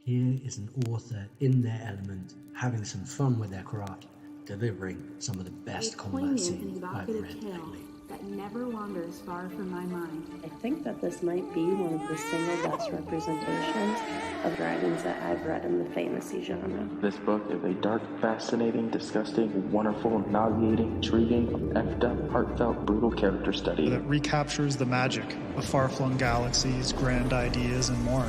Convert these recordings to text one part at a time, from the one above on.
Here is an author in their element, having some fun with their craft, delivering some of the best combat scenes I've read lately. That never wanders far from my mind. I think that this might be one of the single best representations of dragons that I've read in the fantasy genre. This book is a dark, fascinating, disgusting, wonderful, nauseating, intriguing, effed up, heartfelt, brutal character study that recaptures the magic of far-flung galaxies, grand ideas, and more.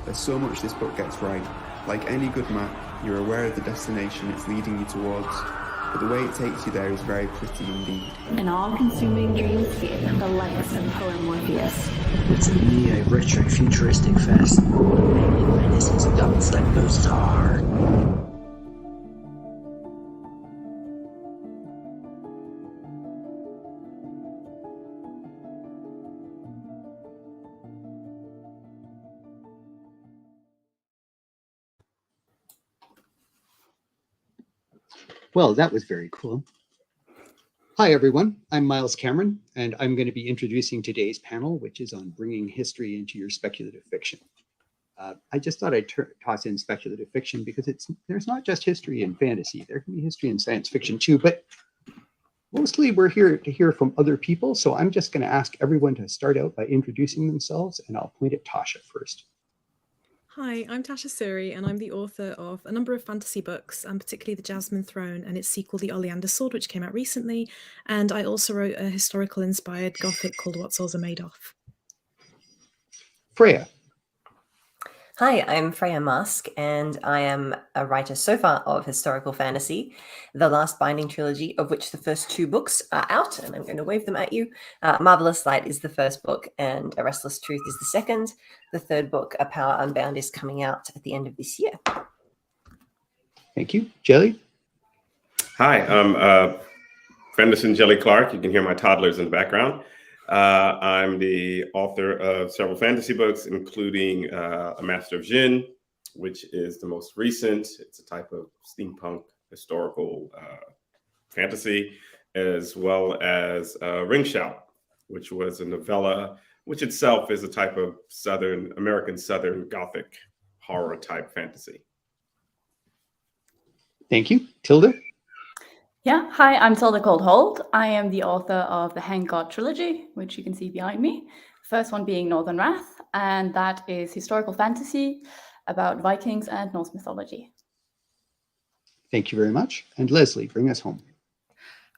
There's so much this book gets right. Like any good map, you're aware of the destination it's leading you towards, but the way it takes you there is very pretty indeed. An all-consuming dreamscape, the likes of Poe Morpheus. It's a neo-retro futuristic fest. Alien menaces, gunslinger goes hard. Well, that was very cool. Hi, everyone. I'm Miles Cameron, and I'm going to be introducing today's panel, which is on bringing history into your speculative fiction. I just thought I'd toss in speculative fiction because there's not just history and fantasy. There can be history and science fiction too, but mostly we're here to hear from other people. So I'm just going to ask everyone to start out by introducing themselves, and I'll point at Tasha first. Hi, I'm Tasha Suri, and I'm the author of a number of fantasy books, and particularly The Jasmine Throne and its sequel, The Oleander Sword, which came out recently. And I also wrote a historical-inspired gothic called What Souls Are Made Of. Freya. Hi, I'm Freya Musk, and I am a writer so far of historical fantasy, The Last Binding trilogy, of which the first 2 books are out, and I'm going to wave them at you. Marvelous Light is the first book, and A Restless Truth is the second. The third book, A Power Unbound, is coming out at the end of this year. Thank you. Jelly? Hi, I'm Fenderson Jelly Clark. You can hear my toddlers in the background. I'm the author of several fantasy books, including A Master of Jin, which is the most recent. It's a type of steampunk historical fantasy, as well as Ring Shout, which was a novella, which itself is a type of American Southern Gothic horror type fantasy. Thank you. Tilda? Yeah, hi, I'm Tilda Coldhold. I am the author of the Hanged God trilogy, which you can see behind me. First one being Northern Wrath, and that is historical fantasy about Vikings and Norse mythology. Thank you very much. And Leslie, bring us home.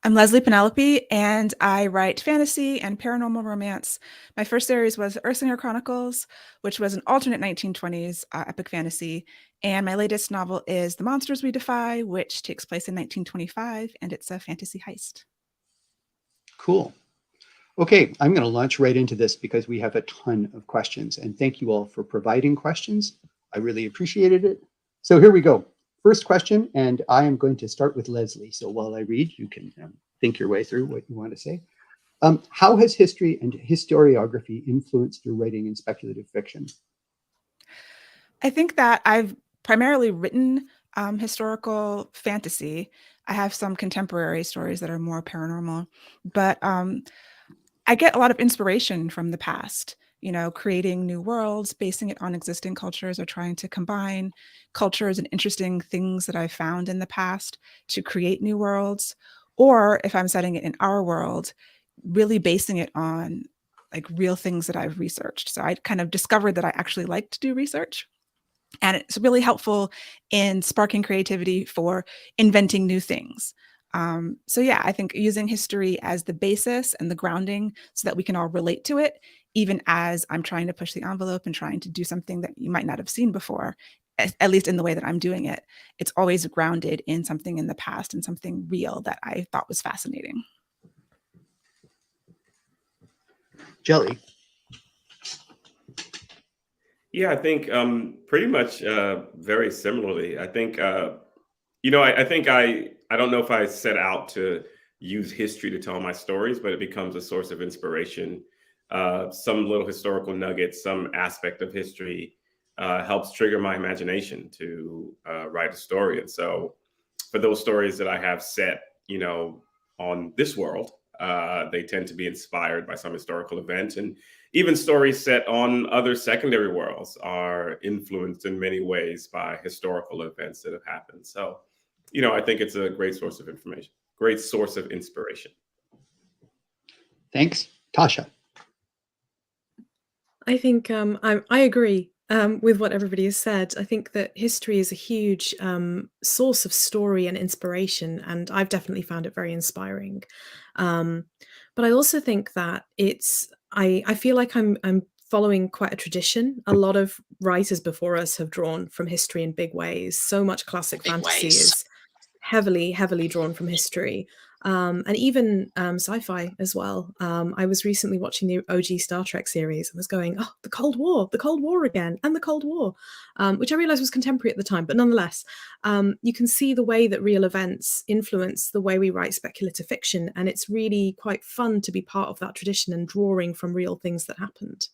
I'm Leslie Penelope, and I write fantasy and paranormal romance. My first series was Earthsinger Chronicles, which was an alternate 1920s epic fantasy. And my latest novel is The Monsters We Defy, which takes place in 1925, and it's a fantasy heist. Cool. Okay, I'm going to launch right into this because we have a ton of questions. And thank you all for providing questions. I really appreciated it. So here we go. First question, and I am going to start with Leslie. So while I read, you can think your way through what you want to say. How has history and historiography influenced your writing in speculative fiction? I think that I've primarily written historical fantasy. I have some contemporary stories that are more paranormal, but I get a lot of inspiration from the past. Creating new worlds, basing it on existing cultures, or trying to combine cultures and interesting things that I've found in the past to create new worlds. Or if I'm setting it in our world, really basing it on like real things that I've researched. So I kind of discovered that I actually like to do research. And it's really helpful in sparking creativity for inventing new things. So yeah, I think using history as the basis and the grounding so that we can all relate to it, even as I'm trying to push the envelope and trying to do something that you might not have seen before, at least in the way that I'm doing it. It's always grounded in something in the past and something real that I thought was fascinating. Jelly. Yeah, I think pretty much very similarly. I think, I think I don't know if I set out to use history to tell my stories, but it becomes a source of inspiration. Some little historical nuggets, some aspect of history helps trigger my imagination to write a story. And so for those stories that I have set, on this world, They tend to be inspired by some historical event, and even stories set on other secondary worlds are influenced in many ways by historical events that have happened. So, I think it's a great source of information, great source of inspiration. Thanks. Tasha. I think I agree with what everybody has said. I think that history is a huge source of story and inspiration, and I've definitely found it very inspiring. But I also think that I feel like I'm following quite a tradition. A lot of writers before us have drawn from history in big ways. So much classic fantasy is heavily drawn from history. And even sci-fi as well. I was recently watching the OG Star Trek series and was going, oh, the Cold War again, and the Cold War, which I realized was contemporary at the time. But nonetheless, you can see the way that real events influence the way we write speculative fiction. And it's really quite fun to be part of that tradition and drawing from real things that happened.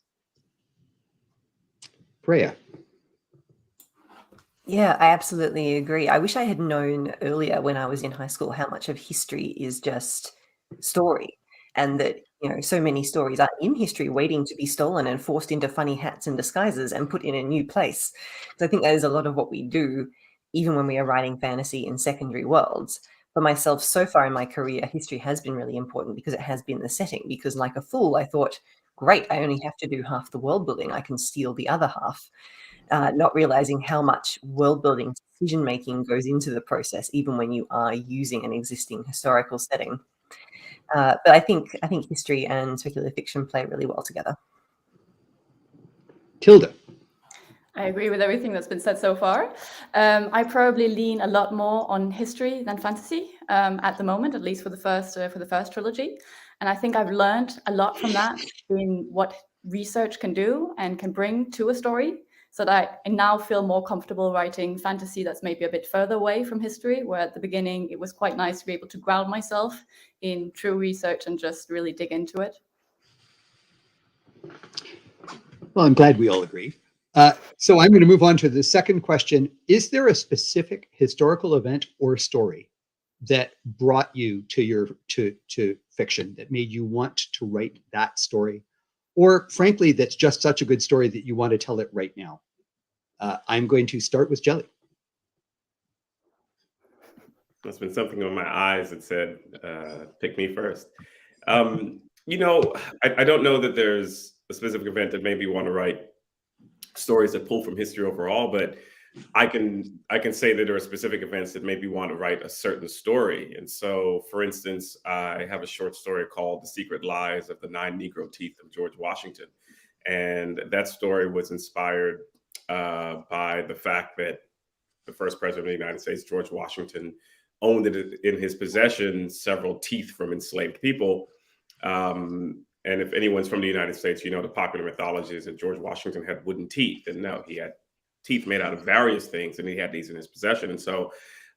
Freya. Yeah, I absolutely agree. I wish I had known earlier when I was in high school how much of history is just story, and that, so many stories are in history waiting to be stolen and forced into funny hats and disguises and put in a new place. So I think that is a lot of what we do, even when we are writing fantasy in secondary worlds. For myself, so far in my career, history has been really important because it has been the setting. Because like a fool, I thought, great, I only have to do half the world building. I can steal the other half. Not realizing how much world building decision making goes into the process, even when you are using an existing historical setting. But I think history and speculative fiction play really well together. Tilda. I agree with everything that's been said so far. I probably lean a lot more on history than fantasy at the moment, at least for the first trilogy. And I think I've learned a lot from that in what research can do and can bring to a story. So that I now feel more comfortable writing fantasy that's maybe a bit further away from history, where at the beginning it was quite nice to be able to ground myself in true research and just really dig into it. Well, I'm glad we all agree. So I'm going to move on to the second question. Is there a specific historical event or story that brought you to fiction, that made you want to write that story? Or frankly, that's just such a good story that you want to tell it right now? I'm going to start with Jelly. There's been something on my eyes that said, pick me first. I don't know that there's a specific event that made me want to write stories that pull from history overall, but I can say that there are specific events that made me want to write a certain story. And so, for instance, I have a short story called The Secret Lies of the 9 Negro Teeth of George Washington. And that story was inspired by the fact that the first president of the United States, George Washington, owned it in his possession several teeth from enslaved people. And if anyone's from the United States, the popular mythology is that George Washington had wooden teeth. And no, he had teeth made out of various things, and he had these in his possession. And so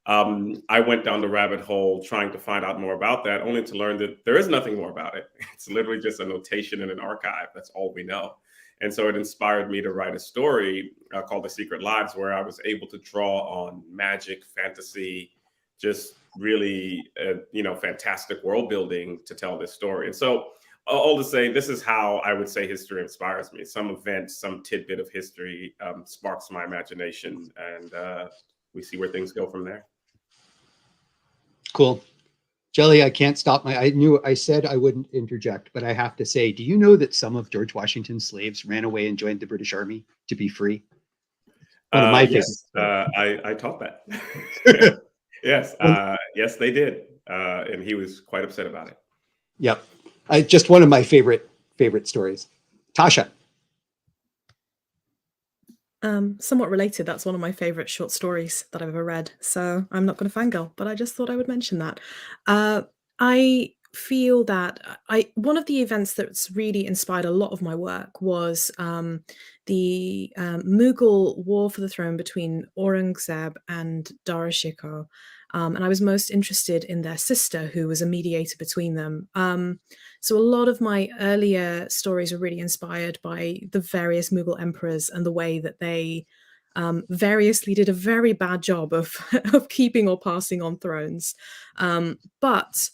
I went down the rabbit hole trying to find out more about that, only to learn that there is nothing more about it. It's literally just a notation in an archive. That's all we know. And so it inspired me to write a story called The Secret Lives, where I was able to draw on magic, fantasy, just really, fantastic world building to tell this story. And so all to say, this is how I would say history inspires me. Some event, some tidbit of history sparks my imagination, and we see where things go from there. Cool. Jelly, I can't stop I said I wouldn't interject, but I have to say, do you know that some of George Washington's slaves ran away and joined the British Army to be free? One of my yes, I taught that. Yes, yes, they did. And he was quite upset about it. Yep. Just one of my favorite stories. Tasha. Somewhat related, that's one of my favorite short stories that I've ever read. So I'm not going to fangirl, but I just thought I would mention that. I feel that one of the events that's really inspired a lot of my work was the Mughal war for the throne between Aurangzeb and Dara Shikoh. And I was most interested in their sister, who was a mediator between them. So a lot of my earlier stories are really inspired by the various Mughal emperors and the way that they variously did a very bad job of keeping or passing on thrones. But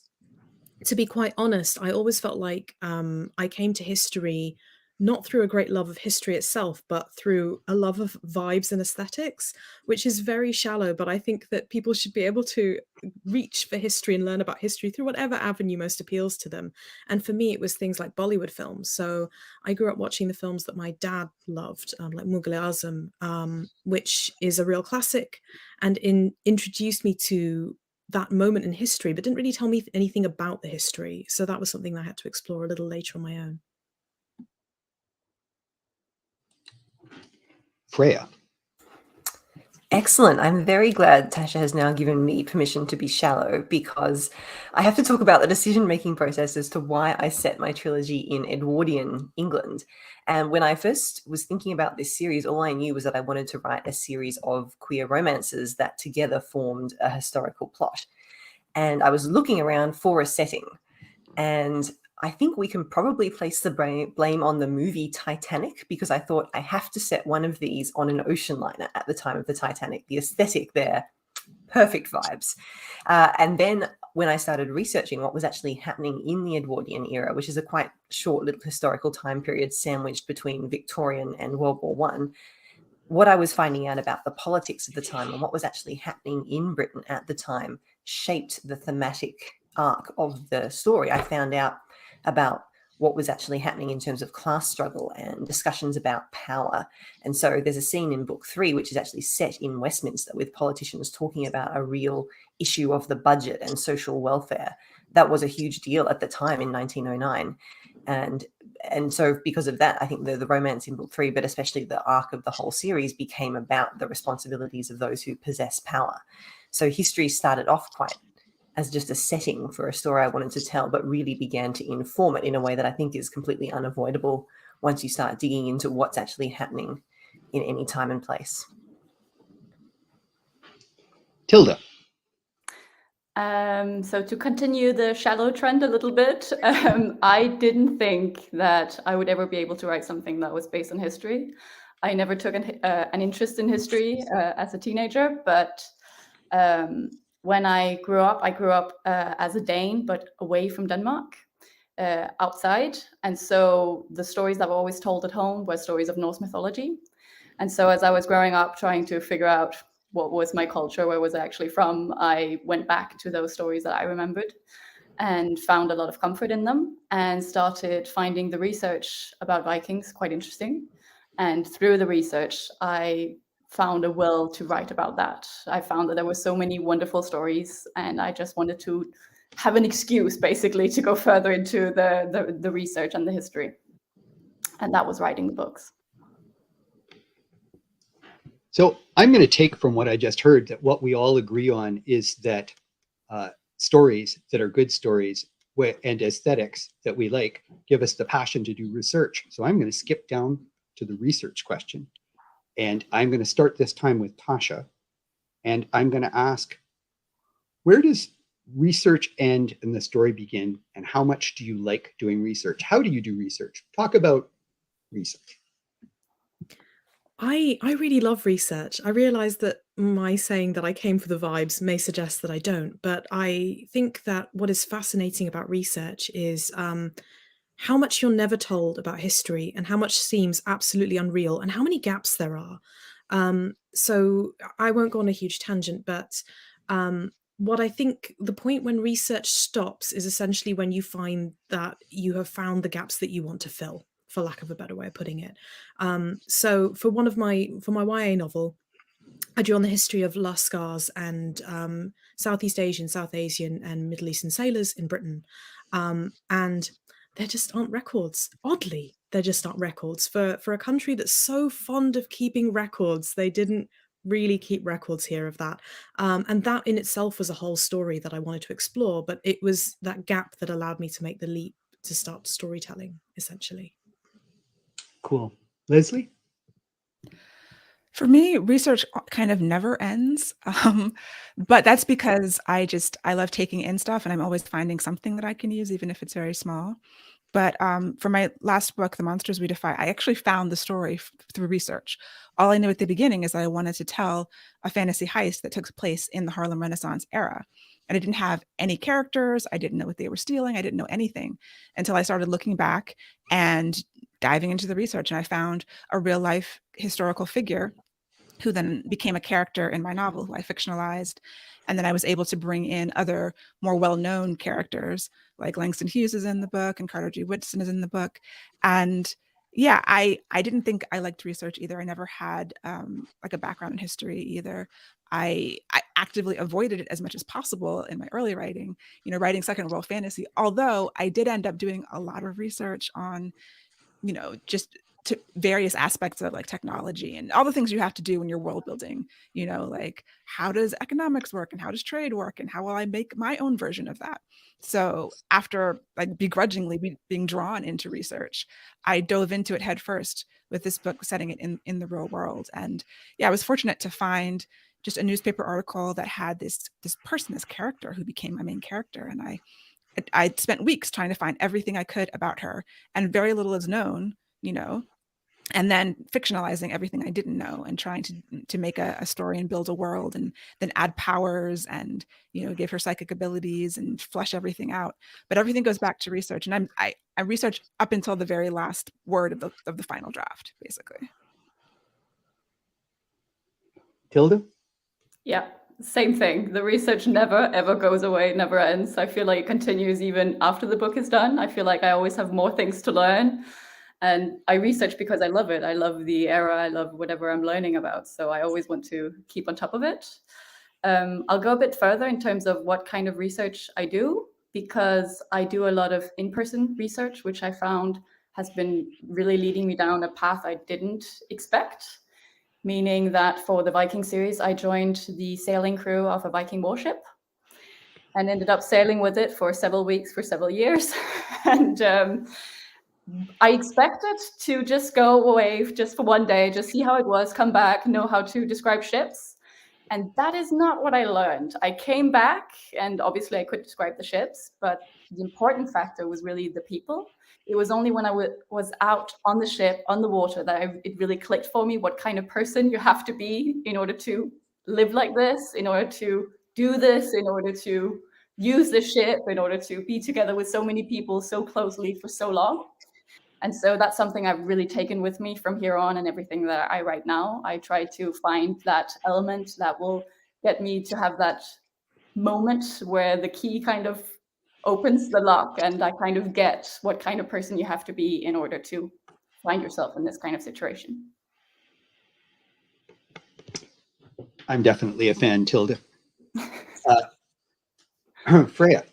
to be quite honest, I always felt like I came to history not through a great love of history itself, but through a love of vibes and aesthetics, which is very shallow. But I think that people should be able to reach for history and learn about history through whatever avenue most appeals to them. And for me, it was things like Bollywood films. So I grew up watching the films that my dad loved, like Mughal-e-Azam, which is a real classic, and introduced me to that moment in history, but didn't really tell me anything about the history. So that was something that I had to explore a little later on my own. Freya. Excellent. I'm very glad Tasha has now given me permission to be shallow, because I have to talk about the decision-making process as to why I set my trilogy in Edwardian England. And when I first was thinking about this series, all I knew was that I wanted to write a series of queer romances that together formed a historical plot. And I was looking around for a setting. And I think we can probably place the blame on the movie Titanic, because I thought I have to set one of these on an ocean liner at the time of the Titanic. The aesthetic there, perfect vibes. And then when I started researching what was actually happening in the Edwardian era, which is a quite short little historical time period sandwiched between Victorian and World War I, what I was finding out about the politics of the time and what was actually happening in Britain at the time shaped the thematic arc of the story. I found out about what was actually happening in terms of class struggle and discussions about power. And so there's a scene in book 3, which is actually set in Westminster, with politicians talking about a real issue of the budget and social welfare. That was a huge deal at the time in 1909. And so because of that, I think the romance in book 3, but especially the arc of the whole series, became about the responsibilities of those who possess power. So history started off quite as just a setting for a story I wanted to tell, but really began to inform it in a way that I think is completely unavoidable once you start digging into what's actually happening in any time and place. Tilda. So to continue the shallow trend a little bit, I didn't think that I would ever be able to write something that was based on history. I never took an interest in history as a teenager, but when I grew up as a Dane, but away from Denmark, outside. And so the stories that were always told at home were stories of Norse mythology. And so as I was growing up, trying to figure out what was my culture, where was I actually from, I went back to those stories that I remembered and found a lot of comfort in them, and started finding the research about Vikings quite interesting. And through the research, I found a will to write about that. I found that there were so many wonderful stories, and I just wanted to have an excuse basically to go further into the research and the history. And that was writing the books. So I'm going to take from what I just heard that what we all agree on is that stories that are good stories and aesthetics that we like give us the passion to do research. So I'm going to skip down to the research question. And I'm going to start this time with Tasha. And I'm going to ask, where does research end and the story begin? And how much do you like doing research? How do you do research? Talk about research. I really love research. I realize that my saying that I came for the vibes may suggest that I don't, but I think that what is fascinating about research is how much you're never told about history, and how much seems absolutely unreal, and how many gaps there are. So I won't go on a huge tangent, but what I think the point when research stops is essentially when you find that you have found the gaps that you want to fill, for lack of a better way of putting it. So for my YA novel, I drew on the history of Lascars and Southeast Asian, South Asian, and Middle Eastern sailors in Britain. And there just aren't records. Oddly, there just aren't records. For a country that's so fond of keeping records, they didn't really keep records here of that. And that in itself was a whole story that I wanted to explore, but it was that gap that allowed me to make the leap to start storytelling, essentially. Cool. Leslie? For me, research kind of never ends, but that's because I love taking in stuff, and I'm always finding something that I can use, even if it's very small. But for my last book, The Monsters We Defy, I actually found the story through research. All I knew at the beginning is that I wanted to tell a fantasy heist that took place in the Harlem Renaissance era. And I didn't have any characters. I didn't know what they were stealing. I didn't know anything until I started looking back and diving into the research. And I found a real life historical figure who then became a character in my novel, who I fictionalized. And then I was able to bring in other more well-known characters, like Langston Hughes is in the book and Carter G. Woodson is in the book. And yeah, I didn't think I liked research either. I never had like a background in history either. I actively avoided it as much as possible in my early writing, writing second world fantasy, although I did end up doing a lot of research on, just to various aspects of like technology and all the things you have to do when you're world building, like how does economics work and how does trade work and how will I make my own version of that? So after like begrudgingly being drawn into research, I dove into it head first with this book, setting it in the real world. And yeah, I was fortunate to find just a newspaper article that had this person, this character who became my main character. And I spent weeks trying to find everything I could about her, and very little is known, and then fictionalizing everything I didn't know and trying to make a story and build a world and then add powers and, give her psychic abilities and flesh everything out. But everything goes back to research. And I researched up until the very last word of the final draft, basically. Tilda? Yeah, same thing. The research never, ever goes away, never ends. I feel like it continues even after the book is done. I feel like I always have more things to learn. And I research because I love it. I love the era. I love whatever I'm learning about. So I always want to keep on top of it. I'll go a bit further in terms of what kind of research I do, because I do a lot of in-person research, which I found has been really leading me down a path I didn't expect. Meaning that for the Viking series, I joined the sailing crew of a Viking warship and ended up sailing with it for several weeks, for several years. And I expected to just go away just for one day, just see how it was, come back, know how to describe ships. And that is not what I learned. I came back and obviously I could describe the ships, but the important factor was really the people. It was only when I was out on the ship, on the water, that it really clicked for me what kind of person you have to be in order to live like this, in order to do this, in order to use the ship, in order to be together with so many people so closely for so long. And so that's something I've really taken with me from here on, and everything that I write now. I try to find that element that will get me to have that moment where the key kind of opens the lock and I kind of get what kind of person you have to be in order to find yourself in this kind of situation. I'm definitely a fan, Tilda. Freya.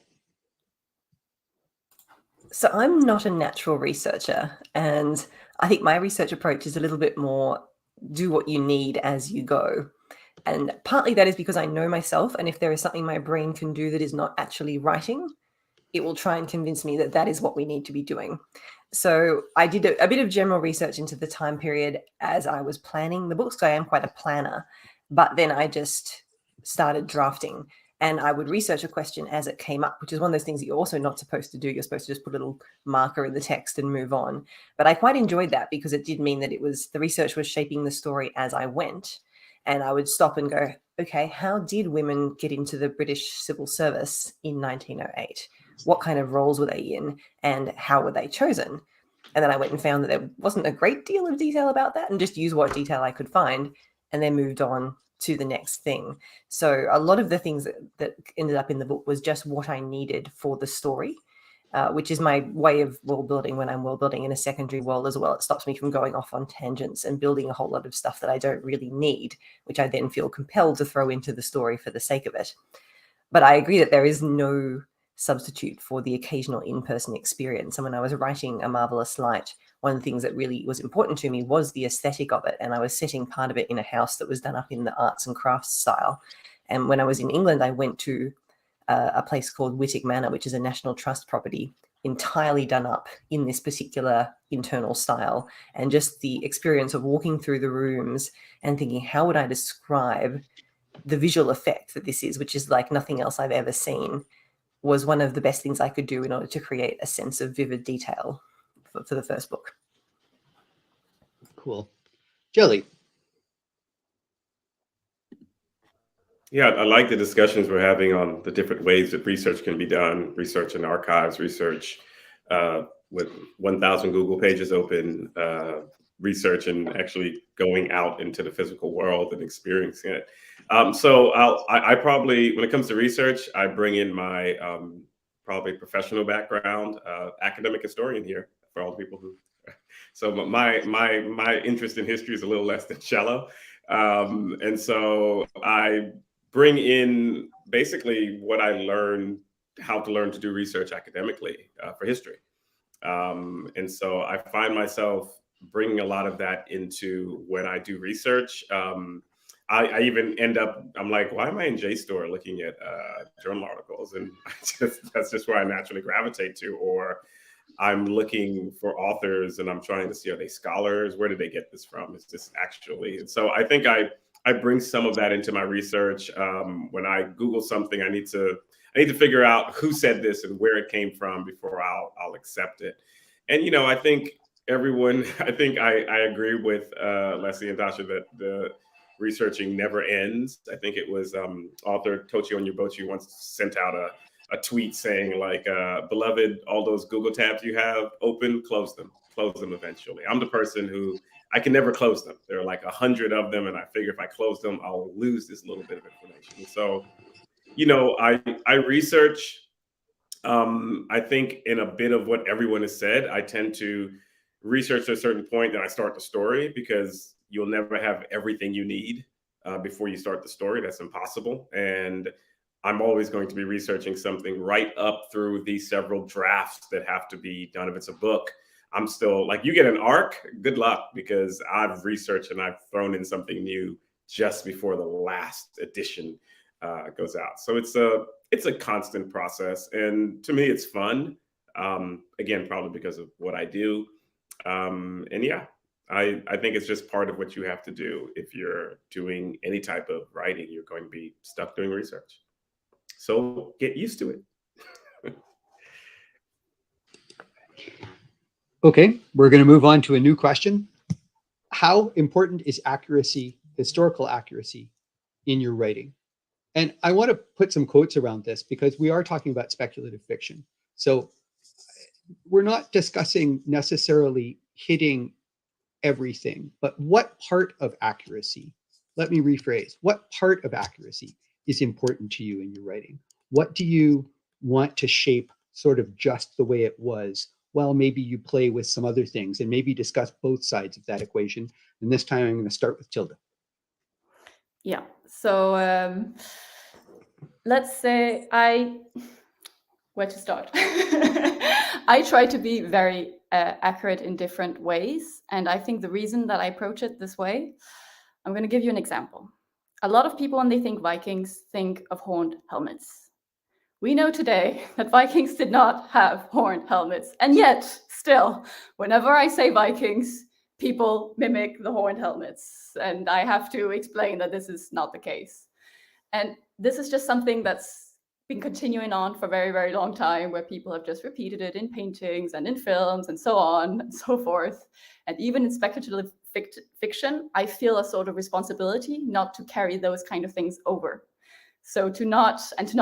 So I'm not a natural researcher, and I think my research approach is a little bit more do what you need as you go. And partly that is because I know myself, and if there is something my brain can do that is not actually writing, it will try and convince me that that is what we need to be doing. So I did a bit of general research into the time period as I was planning the books. So I am quite a planner, but then I just started drafting. And I would research a question as it came up, which is one of those things that you're also not supposed to do. You're supposed to just put a little marker in the text and move on. But I quite enjoyed that because it did mean that the research was shaping the story as I went. And I would stop and go, okay, how did women get into the British civil service in 1908? What kind of roles were they in and how were they chosen? And then I went and found that there wasn't a great deal of detail about that and just used what detail I could find and then moved on to the next thing. So a lot of the things that ended up in the book was just what I needed for the story, which is my way of world building when I'm world building in a secondary world as well. It stops me from going off on tangents and building a whole lot of stuff that I don't really need, which I then feel compelled to throw into the story for the sake of it. But I agree that there is no substitute for the occasional in-person experience. And when I was writing A Marvelous Light, one of the things that really was important to me was the aesthetic of it. And I was setting part of it in a house that was done up in the arts and crafts style. And when I was in England, I went to a place called Whittick Manor, which is a National Trust property, entirely done up in this particular internal style. And just the experience of walking through the rooms and thinking, how would I describe the visual effect that this is, which is like nothing else I've ever seen, was one of the best things I could do in order to create a sense of vivid detail for the first book. Cool. Jelly. Yeah, I like the discussions we're having on the different ways that research can be done, research in archives, research with 1,000 Google pages open, research and actually going out into the physical world and experiencing it. So I probably, when it comes to research, I bring in my probably professional background, academic historian here for all the people who. So my interest in history is a little less than shallow, and so I bring in basically what I learned, how to learn to do research academically for history. And so I find myself bringing a lot of that into when I do research. I even end up, I'm like, why am I in JSTOR looking at journal articles? And that's just where I naturally gravitate to. Or I'm looking for authors and I'm trying to see, are they scholars? Where did they get this from? Is this actually? And so I think I bring some of that into my research. When I Google something, I need to figure out who said this and where it came from before I'll accept it. And, you know, I think I agree with Leslie and Tasha that the researching never ends. I think it was author Tochio Onyebuchi once sent out a tweet saying like, beloved, all those Google tabs you have open, close them eventually. I'm the person who, I can never close them. There are like 100 of them. And I figure if I close them, I'll lose this little bit of information. So, you know, I research, I think in a bit of what everyone has said, I tend to research to a certain point, then I start the story, because you'll never have everything you need before you start the story. That's impossible. And I'm always going to be researching something right up through the several drafts that have to be done. If it's a book, I'm still like, you get an arc, good luck, because I've researched and I've thrown in something new just before the last edition goes out. So it's a constant process. And to me, it's fun. Again, probably because of what I do. And yeah, I think it's just part of what you have to do. If you're doing any type of writing, you're going to be stuck doing research. So get used to it. Okay, we're going to move on to a new question. How important is accuracy, historical accuracy, in your writing? And I want to put some quotes around this because we are talking about speculative fiction. So we're not discussing necessarily hitting everything, but what part of accuracy, let me rephrase, what part of accuracy is important to you in your writing? What do you want to shape sort of just the way it was? Well, maybe you play with some other things and maybe discuss both sides of that equation. And this time I'm going to start with Tilda. Yeah, so let's say where to start? I try to be very accurate in different ways. And I think the reason that I approach it this way, I'm going to give you an example. A lot of people, when they think Vikings, think of horned helmets. We know today that Vikings did not have horned helmets. And yet, still, whenever I say Vikings, people mimic the horned helmets. And I have to explain that this is not the case. And this is just something that's been continuing on for a very, very long time, where people have just repeated it in paintings and in films and so on and so forth. And even in speculative fiction, I feel a sort of responsibility not to carry those kind of things over. So to not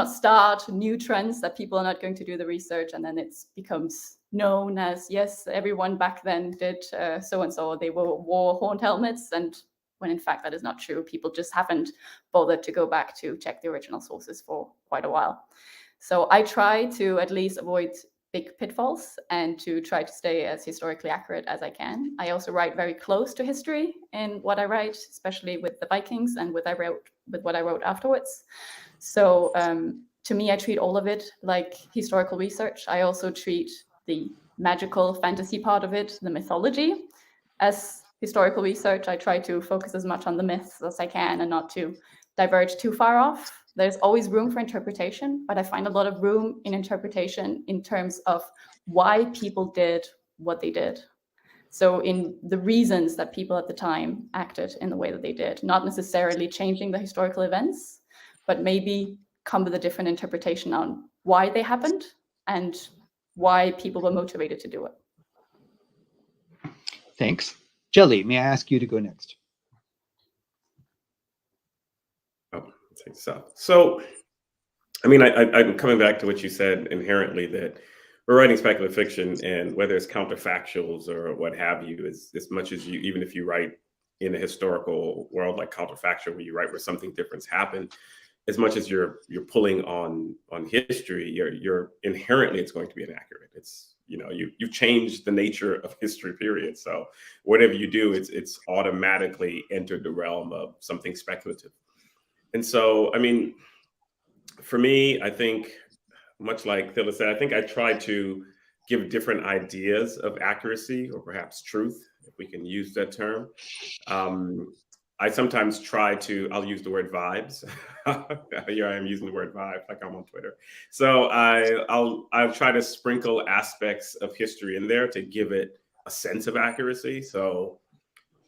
start new trends that people are not going to do the research, and then it becomes known as, yes, everyone back then did so-and-so, they wore horned helmets, and when in fact that is not true. People just haven't bothered to go back to check the original sources for quite a while. So I try to at least avoid big pitfalls and to try to stay as historically accurate as I can. I also write very close to history in what I write, especially with the Vikings and with what I wrote afterwards. So to me, I treat all of it like historical research. I also treat the magical fantasy part of it, the mythology, as historical research. I try to focus as much on the myths as I can and not to diverge too far off. There's always room for interpretation, but I find a lot of room in interpretation in terms of why people did what they did. So in the reasons that people at the time acted in the way that they did, not necessarily changing the historical events, but maybe come with a different interpretation on why they happened and why people were motivated to do it. Thanks. Jelly, may I ask you to go next? So, I mean, I'm coming back to what you said inherently, that we're writing speculative fiction, and whether it's counterfactuals or what have you, is as much as you, even if you write in a historical world like counterfactual, where you write where something different's happened, as much as you're pulling on history, you're inherently, it's going to be inaccurate. It's, you know, you've changed the nature of history, period. So whatever you do, it's automatically entered the realm of something speculative. And so, I mean, for me, I think, much like Phyllis said, I think I try to give different ideas of accuracy, or perhaps truth, if we can use that term. I sometimes try to, I'll use the word vibes. Here I am using the word vibe like I'm on Twitter. So I'll try to sprinkle aspects of history in there to give it a sense of accuracy. So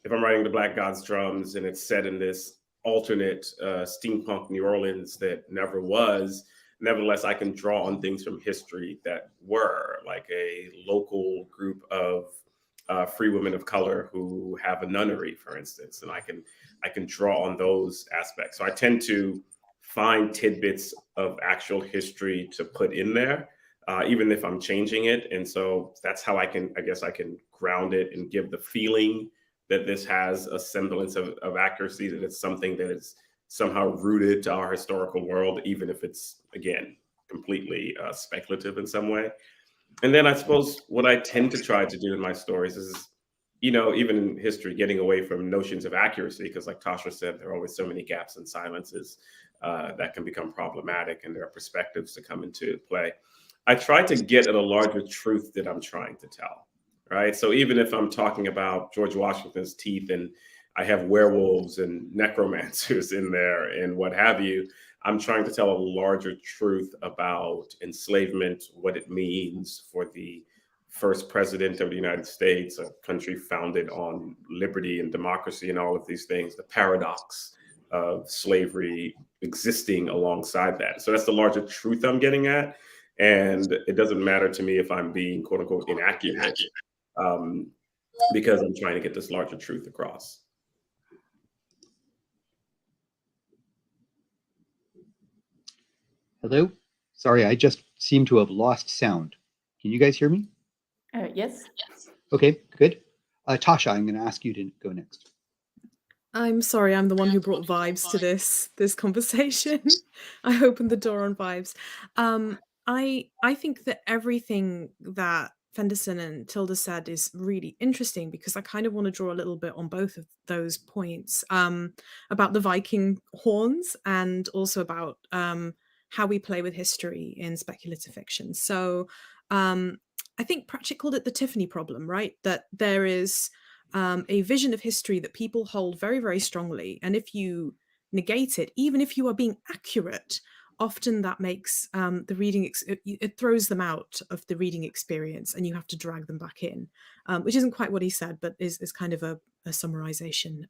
if I'm writing the Black God's Drums and it's set in this alternate steampunk New Orleans that never was, nevertheless, I can draw on things from history that were, like a local group of free women of color who have a nunnery, for instance, and I can draw on those aspects. So I tend to find tidbits of actual history to put in there, even if I'm changing it. And so that's how I can ground it and give the feeling that this has a semblance of accuracy, that it's something that is somehow rooted to our historical world, even if it's, again, completely speculative in some way. And then I suppose what I tend to try to do in my stories is, you know, even in history, getting away from notions of accuracy, because like Tasha said, there are always so many gaps and silences that can become problematic, and there are perspectives to come into play. I try to get at a larger truth that I'm trying to tell, right? So even if I'm talking about George Washington's teeth and I have werewolves and necromancers in there and what have you, I'm trying to tell a larger truth about enslavement, what it means for the first president of the United States, a country founded on liberty and democracy and all of these things, the paradox of slavery existing alongside that. So that's the larger truth I'm getting at. And it doesn't matter to me if I'm being, quote unquote, inaccurate, because I'm trying to get this larger truth across. Hello? Sorry, I just seem to have lost sound. Can you guys hear me? Yes. Okay, good. Tasha, I'm going to ask you to go next. I'm sorry, I'm the one who brought vibes to this conversation. I opened the door on vibes. I think that everything that Fenderson and Tilda said is really interesting, because I kind of want to draw a little bit on both of those points, about the Viking horns and also about how we play with history in speculative fiction. So I think Pratchett called it the Tiffany problem, right? That there is a vision of history that people hold very, very strongly. And if you negate it, even if you are being accurate, often that makes the reading, it throws them out of the reading experience, and you have to drag them back in, which isn't quite what he said, but is kind of a summarization.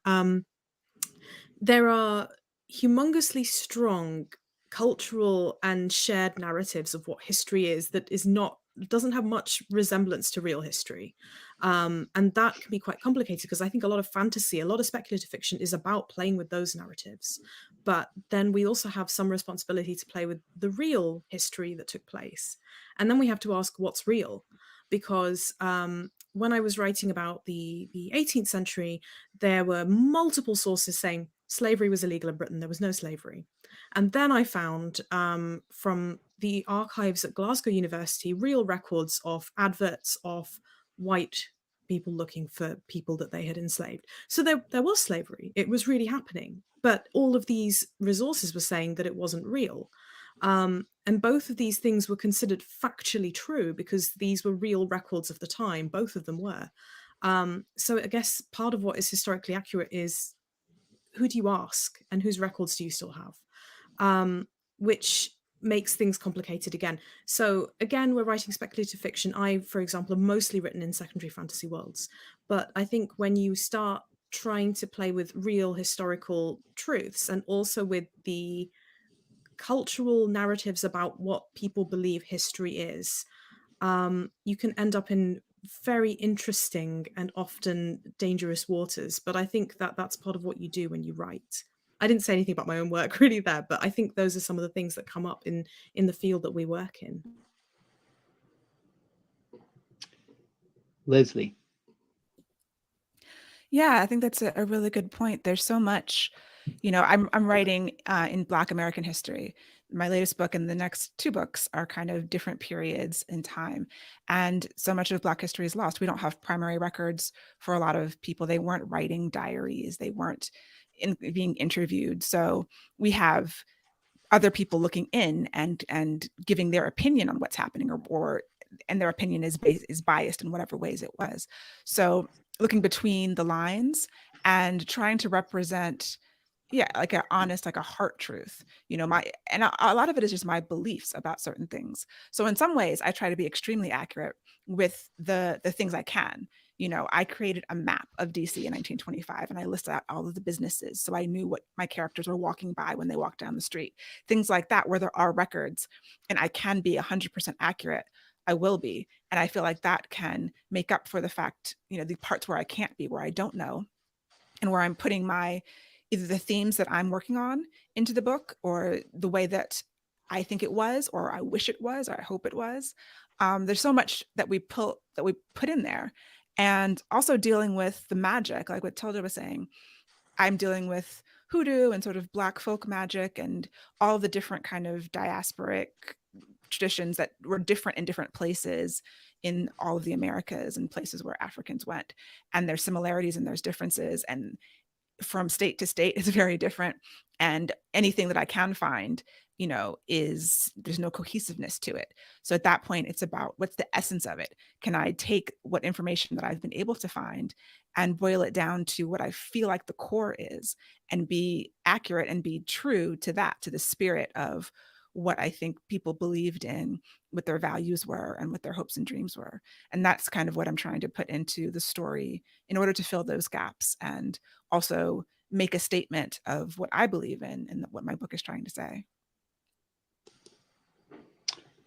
There are humongously strong cultural and shared narratives of what history is that doesn't have much resemblance to real history. And that can be quite complicated, because I think a lot of fantasy, a lot of speculative fiction is about playing with those narratives. But then we also have some responsibility to play with the real history that took place. And then we have to ask what's real, because when I was writing about the 18th century, there were multiple sources saying slavery was illegal in Britain, there was no slavery. And then I found from the archives at Glasgow University real records of adverts of white people looking for people that they had enslaved. So there was slavery. It was really happening. But all of these resources were saying that it wasn't real. And both of these things were considered factually true because these were real records of the time. Both of them were. So I guess part of what is historically accurate is, who do you ask and whose records do you still have? Which makes things complicated again. So again, we're writing speculative fiction. I, for example, have mostly written in secondary fantasy worlds. But I think when you start trying to play with real historical truths and also with the cultural narratives about what people believe history is, you can end up in very interesting and often dangerous waters. But I think that that's part of what you do when you write. I didn't say anything about my own work really there, but I think those are some of the things that come up in the field that we work in. Leslie. Yeah, I think that's a really good point. There's so much, I'm writing in Black American history. My latest book and the next two books are kind of different periods in time. And so much of Black history is lost. We don't have primary records for a lot of people. They weren't writing diaries. They weren't being interviewed. So we have other people looking in and giving their opinion on what's happening, and their opinion is biased in whatever ways it was. So looking between the lines and trying to represent, like an honest, like a heart truth, and a lot of it is just my beliefs about certain things. So in some ways I try to be extremely accurate with the things I can. I created a map of DC in 1925 and I listed out all of the businesses. So I knew what my characters were walking by when they walked down the street, things like that, where there are records and I can be 100% accurate. I will be. And I feel like that can make up for the fact, the parts where I can't be, where I don't know, and where I'm putting either the themes that I'm working on into the book or the way that I think it was, or I wish it was, or I hope it was. There's so much that we put in there. And also dealing with the magic, like what Tilda was saying, I'm dealing with hoodoo and sort of Black folk magic and all the different kind of diasporic traditions that were different in different places in all of the Americas and places where Africans went. And there's similarities and there's differences. And from state to state is very different. And anything that I can find, there's no cohesiveness to it. So at that point, it's about what's the essence of it? Can I take what information that I've been able to find and boil it down to what I feel like the core is and be accurate and be true to that, to the spirit of what I think people believed in, what their values were and what their hopes and dreams were. And that's kind of what I'm trying to put into the story in order to fill those gaps and also make a statement of what I believe in and what my book is trying to say.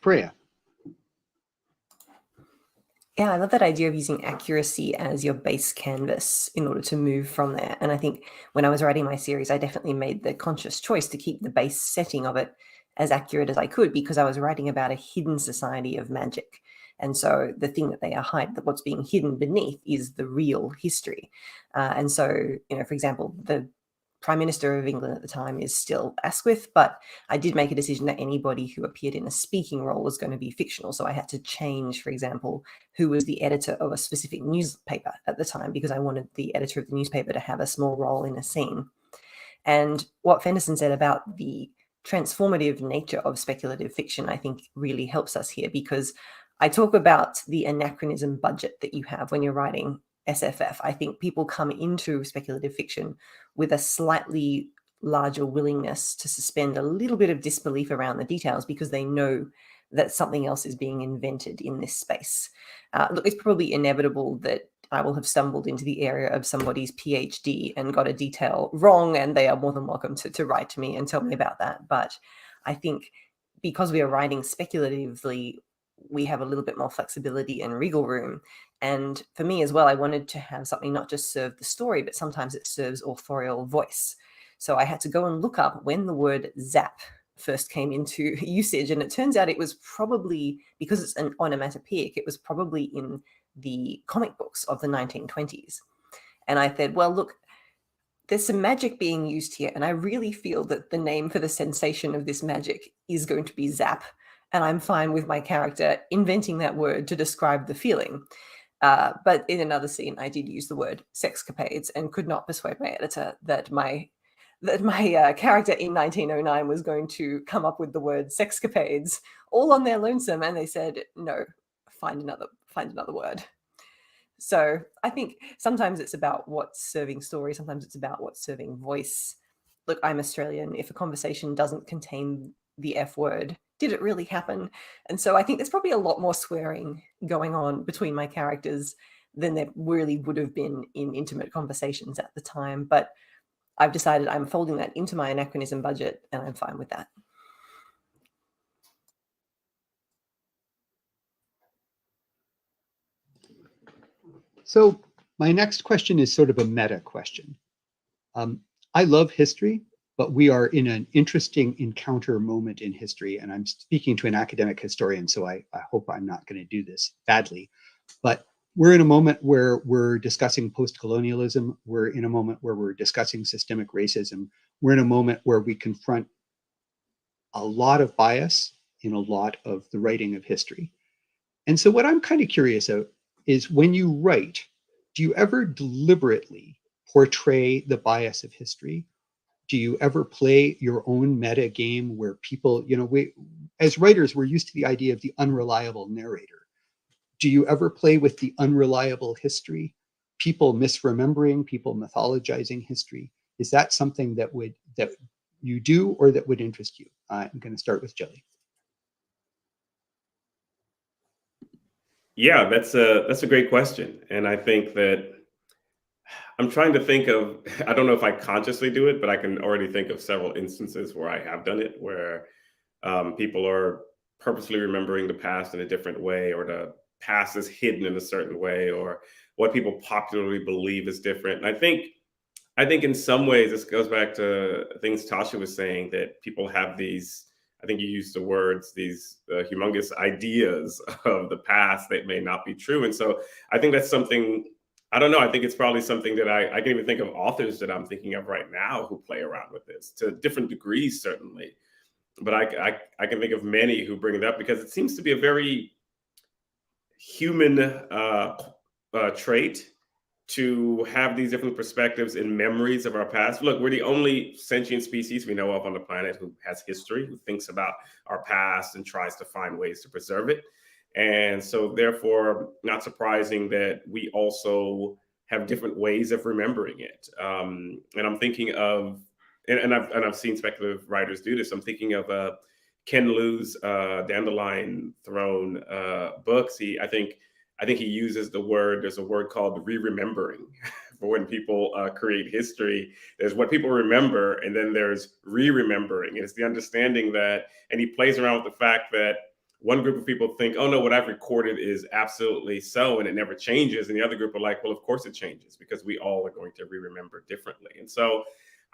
Freya. Yeah, I love that idea of using accuracy as your base canvas in order to move from there. And I think when I was writing my series, I definitely made the conscious choice to keep the base setting of it as accurate as I could, because I was writing about a hidden society of magic. And so the thing that they are hiding, what's being hidden beneath, is the real history. And so, for example, the Prime Minister of England at the time is still Asquith, but I did make a decision that anybody who appeared in a speaking role was going to be fictional. So I had to change, for example, who was the editor of a specific newspaper at the time, because I wanted the editor of the newspaper to have a small role in a scene. And what Fenderson said about the transformative nature of speculative fiction, I think really helps us here, because I talk about the anachronism budget that you have when you're writing SFF. I think people come into speculative fiction with a slightly larger willingness to suspend a little bit of disbelief around the details because they know that something else is being invented in this space. Look, it's probably inevitable that I will have stumbled into the area of somebody's PhD and got a detail wrong, and they are more than welcome to write to me and tell me about that. But I think because we are writing speculatively, we have a little bit more flexibility and wriggle room. And for me as well, I wanted to have something not just serve the story, but sometimes it serves authorial voice. So I had to go and look up when the word zap first came into usage. And it turns out it was probably, because it's an onomatopoeic, it was probably in the comic books of the 1920s. And I said, well, look, there's some magic being used here. And I really feel that the name for the sensation of this magic is going to be zap. And I'm fine with my character inventing that word to describe the feeling. But in another scene, I did use the word sexcapades and could not persuade my editor that my character in 1909 was going to come up with the word sexcapades all on their lonesome. And they said, no, find another word. So I think sometimes it's about what's serving story. Sometimes it's about what's serving voice. Look, I'm Australian. If a conversation doesn't contain the F word, did it really happen? And so I think there's probably a lot more swearing going on between my characters than there really would have been in intimate conversations at the time. But I've decided I'm folding that into my anachronism budget, and I'm fine with that. So my next question is sort of a meta question. I love history, but we are in an interesting encounter moment in history. And I'm speaking to an academic historian, so I hope I'm not going to do this badly. But we're in a moment where we're discussing post-colonialism. We're in a moment where we're discussing systemic racism. We're in a moment where we confront a lot of bias in a lot of the writing of history. And so what I'm kind of curious of is, when you write, do you ever deliberately portray the bias of history? Do you ever play your own meta game where people, we, as writers, we're used to the idea of the unreliable narrator. Do you ever play with the unreliable history? People misremembering, people mythologizing history? Is that something that you do, or that would interest you? I'm going to start with Jelly. Yeah, that's a great question. And I think that I'm trying to think of, I don't know if I consciously do it, but I can already think of several instances where I have done it, where people are purposely remembering the past in a different way, or the past is hidden in a certain way, or what people popularly believe is different. And I think in some ways, this goes back to things Tasha was saying, that people have these, I think you used the words, these humongous ideas of the past that may not be true. And so I think that's something, I don't know, I think it's probably something that I can even think of authors that I'm thinking of right now who play around with this to different degrees, certainly. But I can think of many who bring it up, because it seems to be a very human trait to have these different perspectives and memories of our past. Look, we're the only sentient species we know of on the planet who has history, who thinks about our past and tries to find ways to preserve it. And so therefore, not surprising that we also have different ways of remembering it. And I'm thinking of, and I've seen speculative writers do this. I'm thinking of Ken Liu's Dandelion Throne books. I think he uses the word, there's a word called re-remembering for when people create history. There's what people remember, and then there's re-remembering. And it's the understanding that, and he plays around with the fact that one group of people think, oh no, what I've recorded is absolutely so, and it never changes. And the other group are like, well, of course it changes, because we all are going to re-remember differently. And so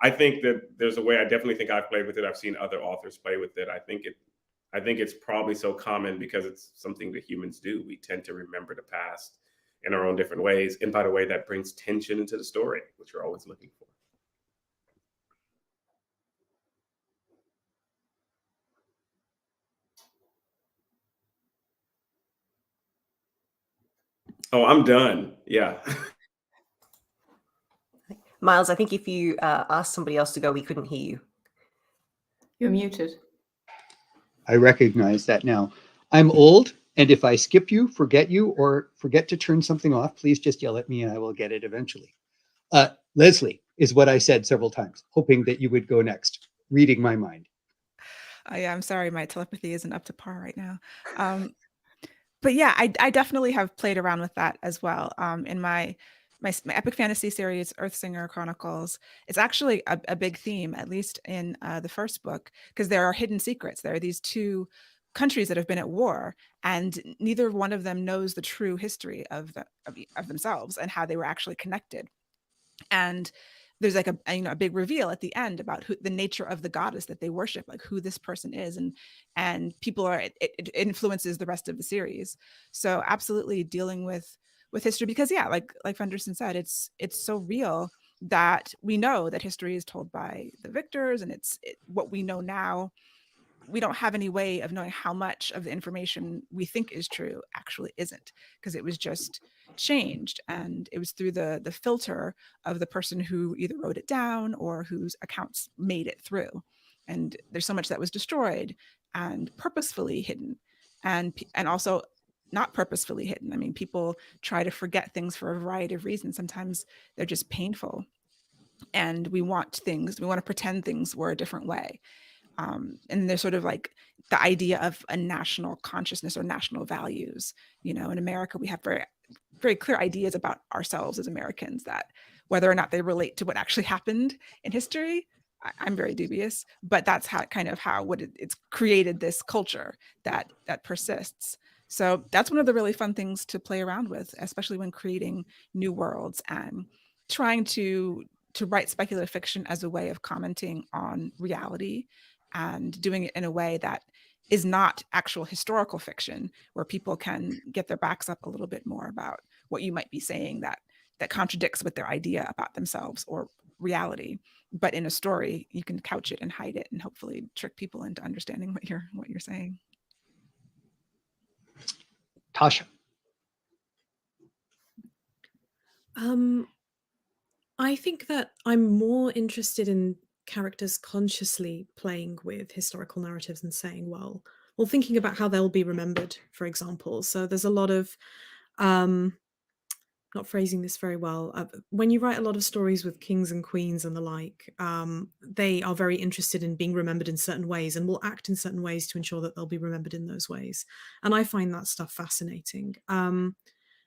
I think that there's a way, I definitely think I've played with it. I've seen other authors play with it. I think it's probably so common because it's something that humans do. We tend to remember the past in our own different ways. And by the way, that brings tension into the story, which we're always looking for. Oh, I'm done. Yeah. Miles, I think if you asked somebody else to go, we couldn't hear you. You're muted. I recognize that now. I'm old, and if I skip you, forget you, or forget to turn something off, please just yell at me and I will get it eventually. Leslie is what I said several times, hoping that you would go next, reading my mind. Yeah, I'm sorry, my telepathy isn't up to par right now. But yeah, I definitely have played around with that as well. In my epic fantasy series, Earthsinger Chronicles, it's actually a big theme, at least in the first book, because there are hidden secrets. There are these two countries that have been at war, and neither one of them knows the true history of themselves and how they were actually connected. And there's like a big reveal at the end about the nature of the goddess that they worship, like who this person is, and people are, it influences the rest of the series. So absolutely dealing with history, because yeah, like Fenderson said, it's so real that we know that history is told by the victors, and what we know now. We don't have any way of knowing how much of the information we think is true actually isn't, because it was just changed, and it was through the filter of the person who either wrote it down or whose accounts made it through. And there's so much that was destroyed and purposefully hidden, and also not purposefully hidden. I mean, people try to forget things for a variety of reasons. Sometimes they're just painful, and we want to pretend things were a different way. And there's sort of like the idea of a national consciousness or national values. In America, we have very, very clear ideas about ourselves as Americans, that whether or not they relate to what actually happened in history, I'm very dubious, but that's it's created this culture that persists. So that's one of the really fun things to play around with, especially when creating new worlds and trying to to write speculative fiction as a way of commenting on reality and doing it in a way that is not actual historical fiction, where people can get their backs up a little bit more about what you might be saying that contradicts with their idea about themselves or reality. But in a story, you can couch it and hide it and hopefully trick people into understanding what you're saying. Tasha. I think that I'm more interested in characters consciously playing with historical narratives and saying, well, thinking about how they'll be remembered, for example. So there's a lot of, not phrasing this very well, when you write a lot of stories with kings and queens and the like, they are very interested in being remembered in certain ways and will act in certain ways to ensure that they'll be remembered in those ways. And I find that stuff fascinating.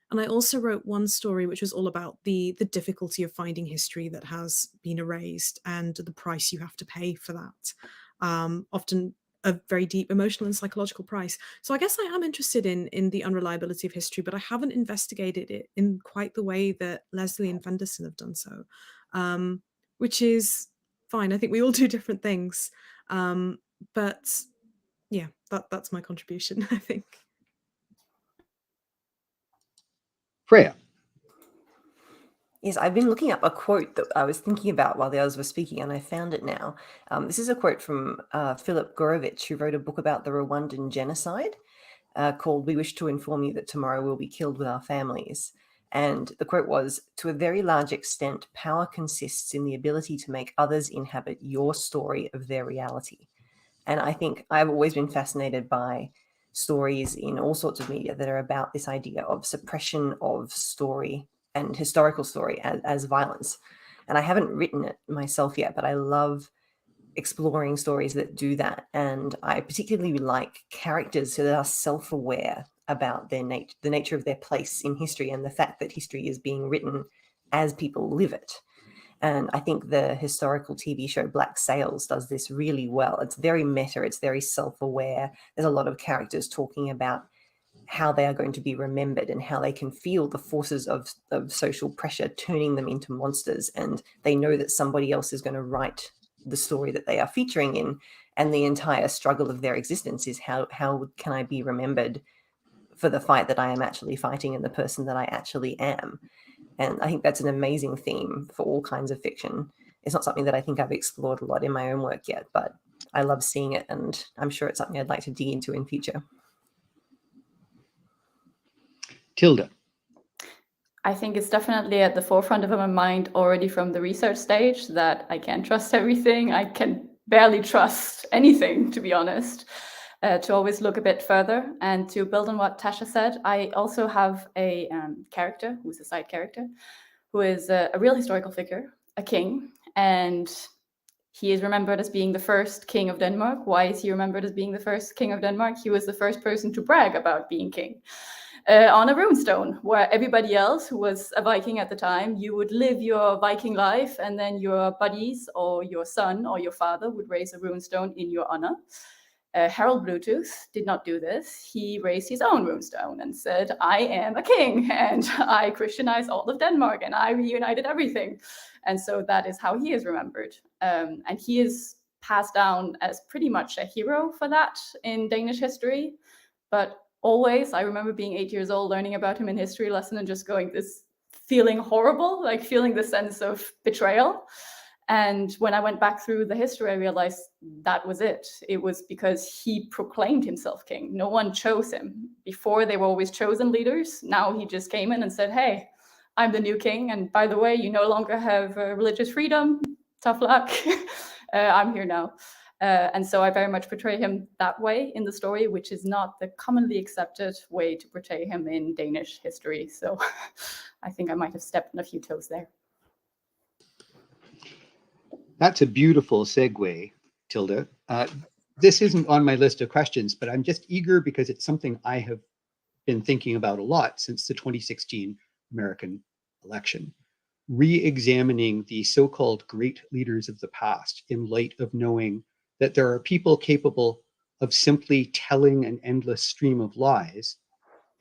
And I also wrote one story which was all about the difficulty of finding history that has been erased and the price you have to pay for that. Often a very deep emotional and psychological price. So I guess I am interested in the unreliability of history, but I haven't investigated it in quite the way that Leslie and Fenderson have done so, which is fine. I think we all do different things. But yeah, that's my contribution, I think. Freya. Yes, I've been looking up a quote that I was thinking about while the others were speaking, and I found it now. This is a quote from Philip Gorovitch, who wrote a book about the Rwandan genocide called "We Wish to Inform You That Tomorrow We'll Be Killed with Our Families." And the quote was, "To a very large extent, power consists in the ability to make others inhabit your story of their reality." And I think I've always been fascinated by stories in all sorts of media that are about this idea of suppression of story and historical story as violence. And I haven't written it myself yet, but I love exploring stories that do that. And I particularly like characters that are self-aware about the nature of their place in history and the fact that history is being written as people live it. And I think the historical TV show Black Sails does this really well. It's very meta, it's very self-aware. There's a lot of characters talking about how they are going to be remembered and how they can feel the forces of social pressure turning them into monsters. And they know that somebody else is going to write the story that they are featuring in. And the entire struggle of their existence is how can I be remembered for the fight that I am actually fighting and the person that I actually am. And I think that's an amazing theme for all kinds of fiction. It's not something that I think I've explored a lot in my own work yet, but I love seeing it, and I'm sure it's something I'd like to dig into in future. Tilda. I think it's definitely at the forefront of my mind already from the research stage that I can't trust everything. I can barely trust anything, to be honest. To always look a bit further. And to build on what Tasha said, I also have a character who's a side character who is a real historical figure, a king, and he is remembered as being the first king of Denmark. Why is he remembered as being the first king of Denmark? He was the first person to brag about being king on a runestone, where everybody else who was a Viking at the time, you would live your Viking life, and then your buddies or your son or your father would raise a runestone in your honor. Harold Bluetooth did not do this. He raised his own runestone and said, I am a king, and I Christianized all of Denmark, and I reunited everything. And so that is how he is remembered. And he is passed down as pretty much a hero for that in Danish history. But always, I remember being 8 years old, learning about him in history lesson and just going this feeling horrible, like feeling the sense of betrayal. And when I went back through the history, I realized that was it. It was because he proclaimed himself king. No one chose him. Before, they were always chosen leaders. Now he just came in and said, hey, I'm the new king. And by the way, you no longer have religious freedom. Tough luck. I'm here now. And so I very much portray him that way in the story, which is not the commonly accepted way to portray him in Danish history. So I think I might have stepped on a few toes there. That's a beautiful segue, Tilda. This isn't on my list of questions, but I'm just eager because it's something I have been thinking about a lot since the 2016 American election. Re-examining the so-called great leaders of the past in light of knowing that there are people capable of simply telling an endless stream of lies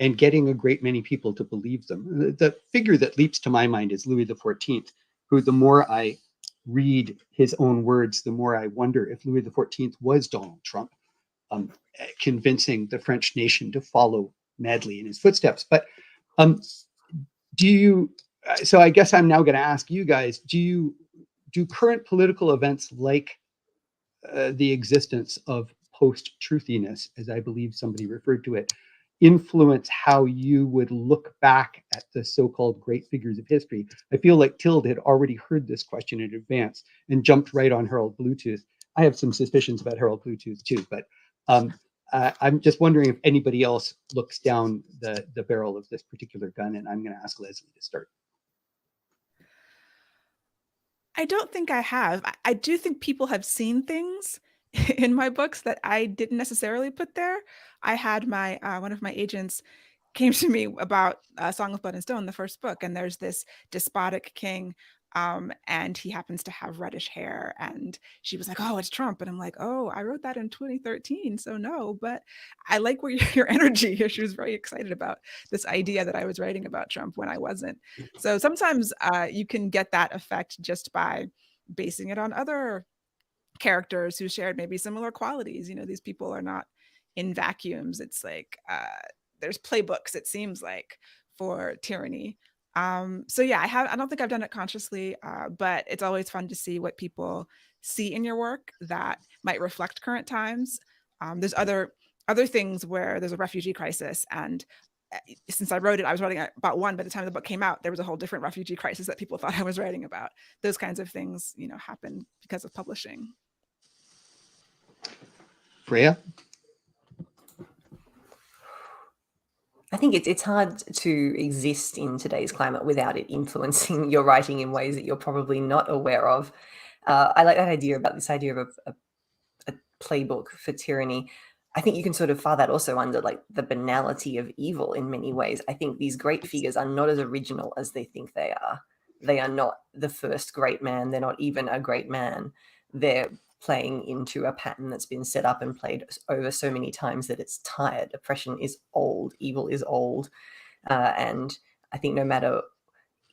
and getting a great many people to believe them. The figure that leaps to my mind is Louis XIV, who, the more I read his own words, the more I wonder if Louis XIV was Donald Trump, convincing the French nation to follow madly in his footsteps. But so I guess I'm now going to ask you guys, do current political events like the existence of post-truthiness, as I believe somebody referred to it, influence how you would look back at the so-called great figures of history? I feel like Tilde had already heard this question in advance and jumped right on Harold Bluetooth. I have some suspicions about Harold Bluetooth too, but I'm just wondering if anybody else looks down the barrel of this particular gun, and I'm going to ask Leslie to start. I don't think I have. I do think people have seen things in my books that I didn't necessarily put there. I had my one of my agents came to me about Song of Blood and Stone, the first book, and there's this despotic king, and he happens to have reddish hair, and she was like, "Oh, it's Trump," and I'm like, "Oh, I wrote that in 2013, so no." But I like where your energy here. She was very excited about this idea that I was writing about Trump when I wasn't. So sometimes you can get that effect just by basing it on other characters who shared maybe similar qualities. These people are not in vacuums. It's like there's playbooks, it seems like, for tyranny. So yeah, I don't think I've done it consciously, but it's always fun to see what people see in your work that might reflect current times. There's other things where there's a refugee crisis, and since I wrote it, I was writing about one. By the time the book came out, there was a whole different refugee crisis that people thought I was writing about. Those kinds of things, happen because of publishing. Freya? I think it's hard to exist in today's climate without it influencing your writing in ways that you're probably not aware of. I like that idea about this idea of a playbook for tyranny. I think you can sort of file that also under like the banality of evil in many ways. I think these great figures are not as original as they think they are. They are not the first great man. They're not even a great man. They're playing into a pattern that's been set up and played over so many times that it's tired. Oppression is old. Evil is old. And I think no matter,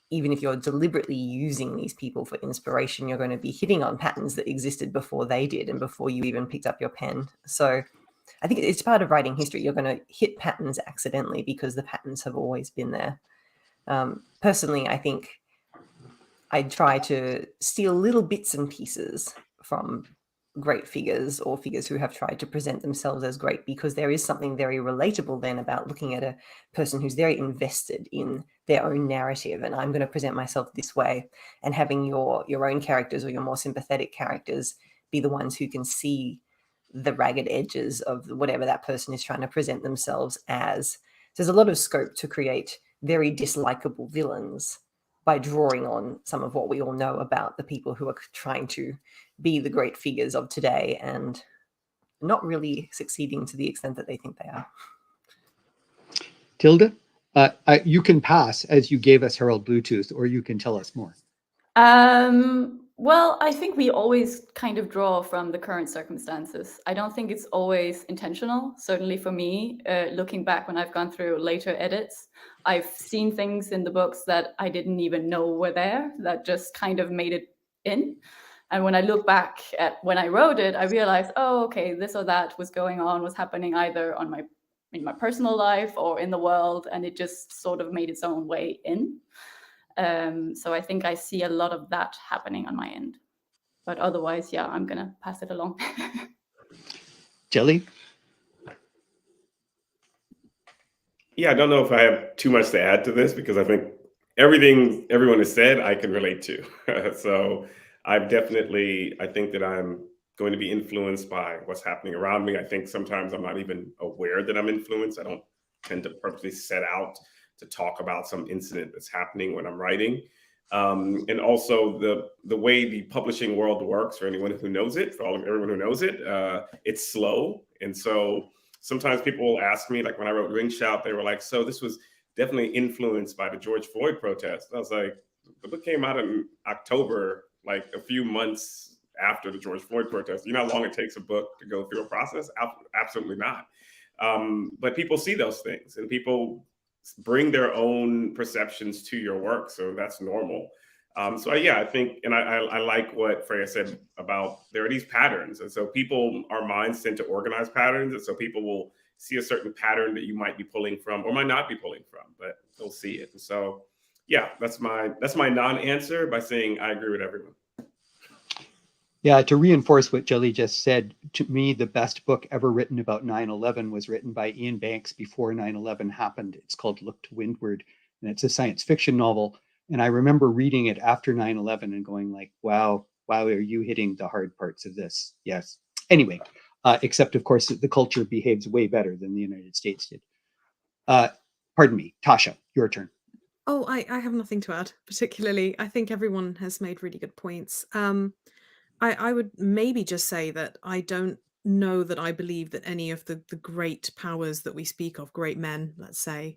even if you're deliberately using these people for inspiration, you're going to be hitting on patterns that existed before they did and before you even picked up your pen. So I think it's part of writing history. You're going to hit patterns accidentally because the patterns have always been there. Personally, I think I try to steal little bits and pieces from great figures or figures who have tried to present themselves as great, because there is something very relatable then about looking at a person who's very invested in their own narrative, and I'm going to present myself this way, and having your own characters or your more sympathetic characters be the ones who can see the ragged edges of whatever that person is trying to present themselves as. There's a lot of scope to create very dislikable villains by drawing on some of what we all know about the people who are trying to be the great figures of today and not really succeeding to the extent that they think they are. Tilde, you can pass as you gave us Harold Bluetooth, or you can tell us more. Well, I think we always kind of draw from the current circumstances. I don't think it's always intentional. Certainly for me, looking back when I've gone through later edits, I've seen things in the books that I didn't even know were there, that just kind of made it in. And when I look back at when I wrote it, I realized, oh, okay, this or that was going on, was happening either in my personal life or in the world, and it just sort of made its own way in. So I think I see a lot of that happening on my end. But otherwise, yeah, I'm going to pass it along. Jelly? Yeah, I don't know if I have too much to add to this, because I think everything everyone has said I can relate to. So I think that I'm going to be influenced by what's happening around me. I think sometimes I'm not even aware that I'm influenced. I don't tend to purposely set out to talk about some incident that's happening when I'm writing. And also the way the publishing world works, for anyone who knows it, everyone who knows it, it's slow. And so sometimes people will ask me, like when I wrote Ring Shout, they were like, so this was definitely influenced by the George Floyd protest. I was like, the book came out in October, like a few months after the George Floyd protest. You know how long it takes a book to go through a process? Absolutely not. But people see those things, and people bring their own perceptions to your work. So that's normal. Yeah, I think, and I like what Freya said about there are these patterns, and so our minds tend to organize patterns, and so people will see a certain pattern that you might be pulling from or might not be pulling from, but they'll see it. And so, yeah, that's my non-answer by saying I agree with everyone. Yeah, to reinforce what Jelly just said, to me, the best book ever written about 9/11 was written by Ian Banks before 9/11 happened. It's called Look to Windward, and it's a science fiction novel. And I remember reading it after 9/11 and going like, wow, are you hitting the hard parts of this? Yes. Anyway, except of course, the culture behaves way better than the United States did. Pardon me, Tasha, your turn. Oh, I have nothing to add particularly. I think everyone has made really good points. I would maybe just say that I don't know that I believe that any of the great powers that we speak of, great men, let's say,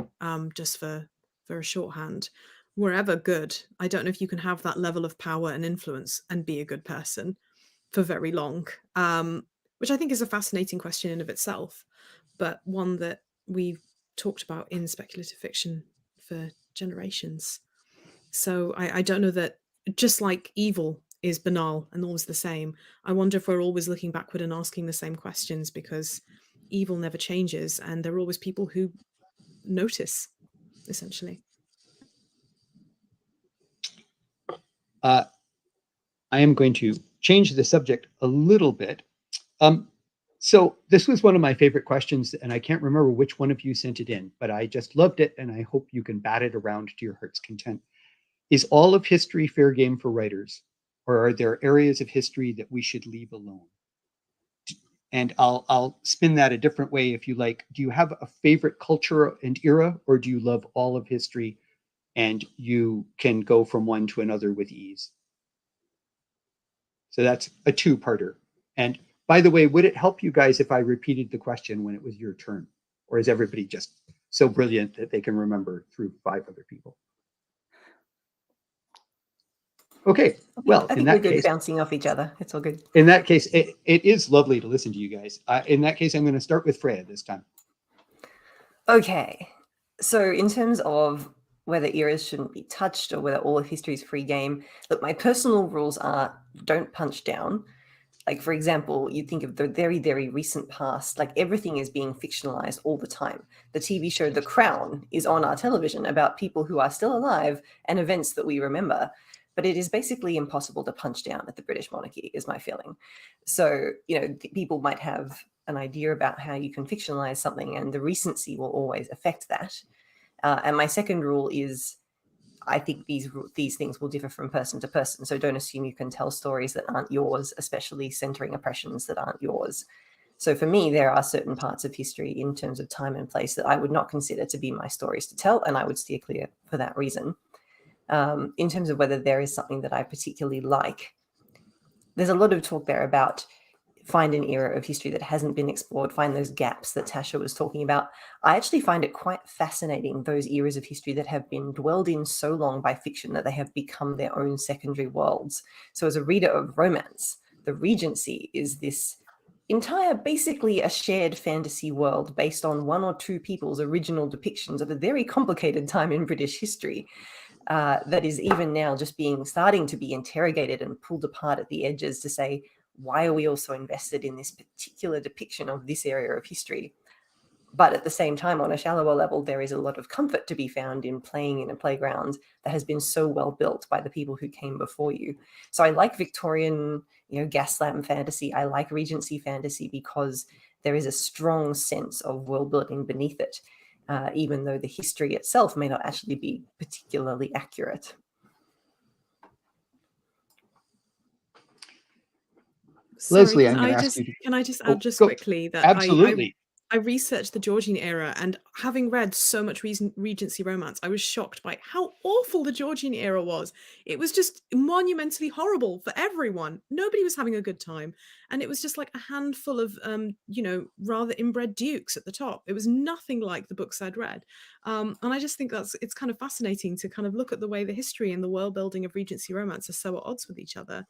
just for a shorthand, were ever good. I don't know if you can have that level of power and influence and be a good person for very long, which I think is a fascinating question in of itself, but one that we've talked about in speculative fiction for generations. So I don't know that, just like evil is banal and always the same, I wonder if we're always looking backward and asking the same questions, because evil never changes and there are always people who notice, essentially. I am going to change the subject a little bit. So this was one of my favorite questions, and I can't remember which one of you sent it in, but I just loved it, and I hope you can bat it around to your heart's content. Is all of history fair game for writers, or are there areas of history that we should leave alone? And I'll spin that a different way if you like. Do you have a favorite culture and era, or do you love all of history and you can go from one to another with ease? So that's a two-parter. And by the way, would it help you guys if I repeated the question when it was your turn? Or is everybody just so brilliant that they can remember through 5 other people? Okay, well, I think we're good bouncing off each other. It's all good. In that case, it is lovely to listen to you guys. In that case, I'm going to start with Freya this time. Okay, so in terms of whether eras shouldn't be touched or whether all of history is free game, look, my personal rules are don't punch down. Like, for example, you think of the very, very recent past, like everything is being fictionalized all the time. The TV show The Crown is on our television about people who are still alive and events that we remember. But it is basically impossible to punch down at the British monarchy, is my feeling. So, people might have an idea about how you can fictionalize something, and the recency will always affect that. And my second rule is, I think these things will differ from person to person. So don't assume you can tell stories that aren't yours, especially centering oppressions that aren't yours. So for me, there are certain parts of history in terms of time and place that I would not consider to be my stories to tell, and I would steer clear for that reason. In terms of whether there is something that I particularly like, there's a lot of talk there about find an era of history that hasn't been explored, find those gaps that Tasha was talking about. I actually find it quite fascinating, those eras of history that have been dwelled in so long by fiction that they have become their own secondary worlds. So as a reader of romance, the Regency is this entire, basically a shared fantasy world based on 1 or 2 people's original depictions of a very complicated time in British history. That is even now just starting to be interrogated and pulled apart at the edges to say, why are we also invested in this particular depiction of this area of history? But at the same time, on a shallower level, there is a lot of comfort to be found in playing in a playground that has been so well built by the people who came before you. So I like Victorian, gas lamp fantasy. I like Regency fantasy because there is a strong sense of world building beneath it. Even though the history itself may not actually be particularly accurate. Sorry, Leslie, can I just add quickly that absolutely. I researched the Georgian era, and having read so much Regency romance, I was shocked by how awful the Georgian era was. It was just monumentally horrible for everyone. Nobody was having a good time. And it was just like a handful of, rather inbred dukes at the top. It was nothing like the books I'd read. And I just think it's kind of fascinating to kind of look at the way the history and the world building of Regency romance are so at odds with each other.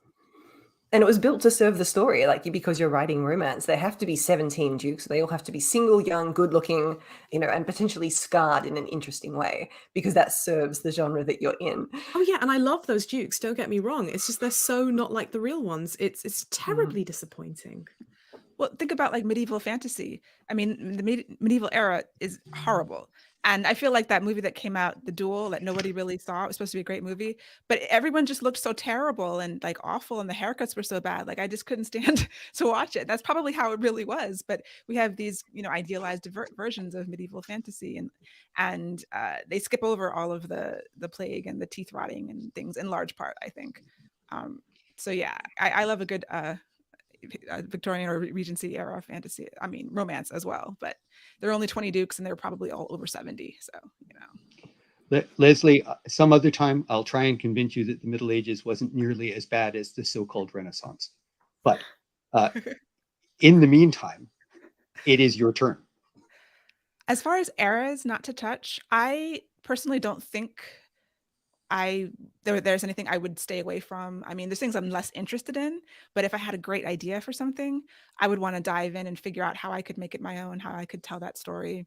And it was built to serve the story, like because you're writing romance, there have to be 17 dukes. They all have to be single, young, good looking, and potentially scarred in an interesting way, because that serves the genre that you're in. Oh yeah, and I love those dukes, don't get me wrong. It's just they're so not like the real ones. It's terribly disappointing. Well, think about like medieval fantasy. I mean, the medieval era is horrible. And I feel like that movie that came out, The Duel, that nobody really saw, it was supposed to be a great movie, but everyone just looked so terrible and like awful, and the haircuts were so bad. Like I just couldn't stand to watch it. That's probably how it really was. But we have these, idealized versions of medieval fantasy, and they skip over all of the plague and the teeth rotting and things in large part, I think. So yeah, I love a good Victorian or Regency era fantasy. I mean, romance as well, but there are only 20 dukes and they're probably all over 70. So, Leslie, some other time I'll try and convince you that the Middle Ages wasn't nearly as bad as the so-called Renaissance. But in the meantime, it is your turn. As far as eras not to touch, I personally don't think there's anything I would stay away from. I mean, there's things I'm less interested in, but if I had a great idea for something, I would want to dive in and figure out how I could make it my own, how I could tell that story,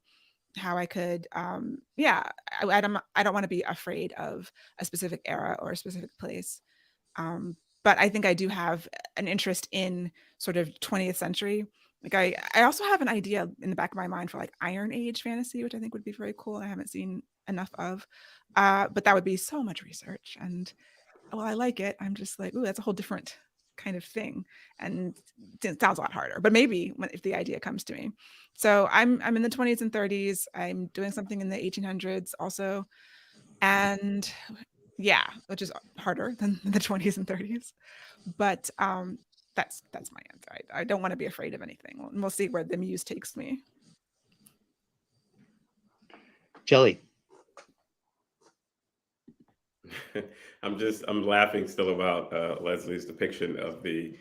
how I could, I don't want to be afraid of a specific era or a specific place. But I think I do have an interest in sort of 20th century. Like I also have an idea in the back of my mind for like Iron Age fantasy, which I think would be very cool. I haven't seen enough of, but that would be so much research, and while I like it, I'm just like, ooh, that's a whole different kind of thing, and it sounds a lot harder, but maybe if the idea comes to me. So I'm in the 20s and 30s. I'm doing something in the 1800s also, and yeah, which is harder than the 20s and 30s, but that's my answer. I don't want to be afraid of anything. We'll see where the muse takes me. Jelly. I'm laughing still about Leslie's depiction of the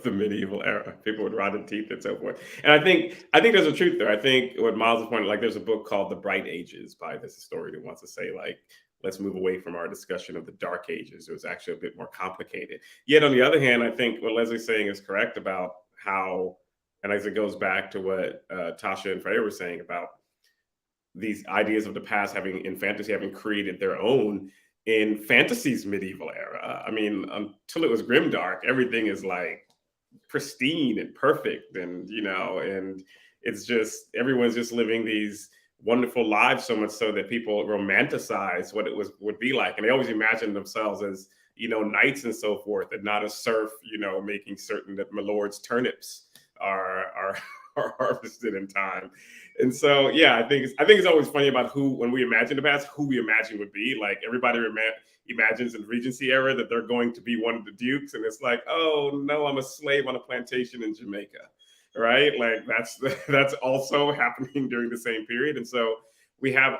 medieval era, people with rotted teeth and so forth. And I think there's a truth there. I think what Miles is pointing, like there's a book called The Bright Ages by this historian who wants to say like, let's move away from our discussion of the Dark Ages. It was actually a bit more complicated. Yet on the other hand, I think what Leslie's saying is correct about how, and as it goes back to what Tasha and Freya were saying about these ideas of the past in fantasy having created their own in fantasy's medieval era. I mean, until it was grimdark, everything is like pristine and perfect, and and it's just everyone's just living these wonderful lives, so much so that people romanticize what it would be like, and they always imagine themselves as knights and so forth, and not a serf, making certain that my lord's turnips are harvested in time. And so, yeah, I think it's always funny about when we imagine the past, who we imagine would be. Like everybody imagines in the Regency era that they're going to be one of the dukes, and it's like, oh no, I'm a slave on a plantation in Jamaica, right? Like that's also happening during the same period. And so we have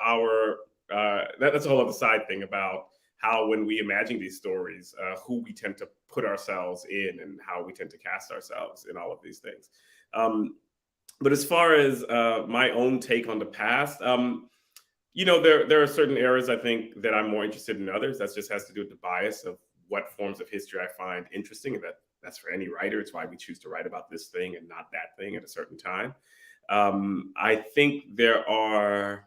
that's a whole other side thing about how when we imagine these stories, who we tend to put ourselves in and how we tend to cast ourselves in all of these things. But as far as my own take on the past, there are certain eras I think that I'm more interested in others. That just has to do with the bias of what forms of history I find interesting, and that's for any writer. It's why we choose to write about this thing and not that thing at a certain time. I think I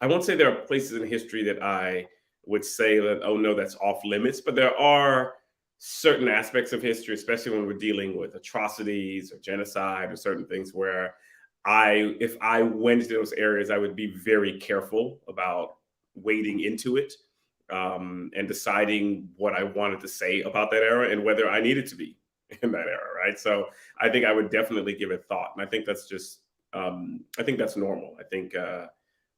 won't say there are places in history that I would say that, oh no, that's off limits, but there are certain aspects of history, especially when we're dealing with atrocities or genocide or certain things where if I went into those areas, I would be very careful about wading into it and deciding what I wanted to say about that era and whether I needed to be in that era, right? So I think I would definitely give it thought. And I think that's just, I think that's normal. I think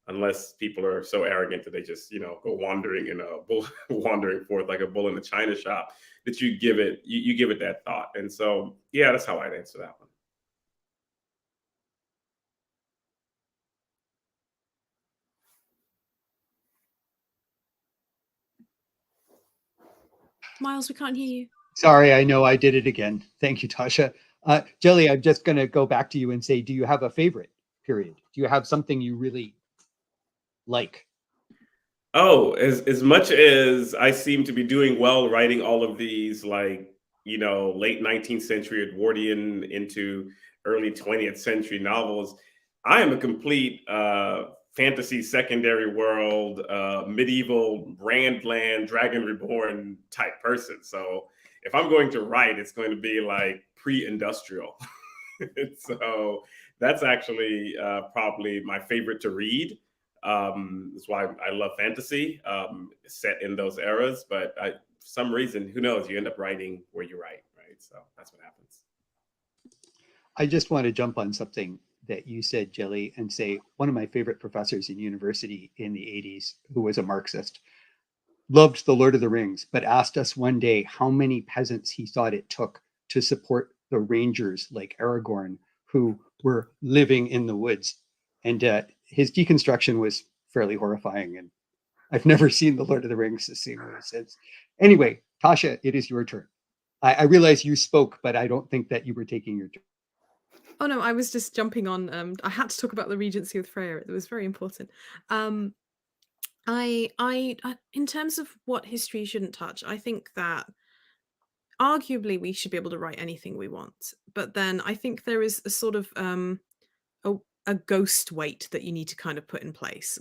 unless people are so arrogant that they just, go wandering forth like a bull in a china shop, that you give it that thought. And so, yeah, that's how I'd answer that one. Miles, we can't hear you. Sorry, I know I did it again. Thank you, Tasha. Jelly, I'm just going to go back to you and say, do you have a favorite period? Do you have something you really like? Oh, as much as I seem to be doing well writing all of these like late 19th century Edwardian into early 20th century novels. I am a complete fantasy secondary world, medieval Randland, Dragon Reborn type person. So if I'm going to write, it's going to be like pre-industrial. So that's actually probably my favorite to read. That's why I love fantasy set in those eras. But for some reason, who knows, you end up writing where you write, right? So that's what happens. I just want to jump on something that you said, Jelly, and say one of my favorite professors in university in the 80s, who was a Marxist, loved The Lord of the Rings, but asked us one day how many peasants he thought it took to support the rangers like Aragorn, who were living in the woods. And his deconstruction was fairly horrifying. And I've never seen The Lord of the Rings to see what it says. Anyway, Tasha, it is your turn. I realize you spoke, but I don't think that you were taking your turn. Oh no, I was just jumping on. I had to talk about the Regency with Freya. It was very important. I in terms of what history shouldn't touch, I think that arguably we should be able to write anything we want. But then I think there is a sort of a ghost weight that you need to kind of put in place.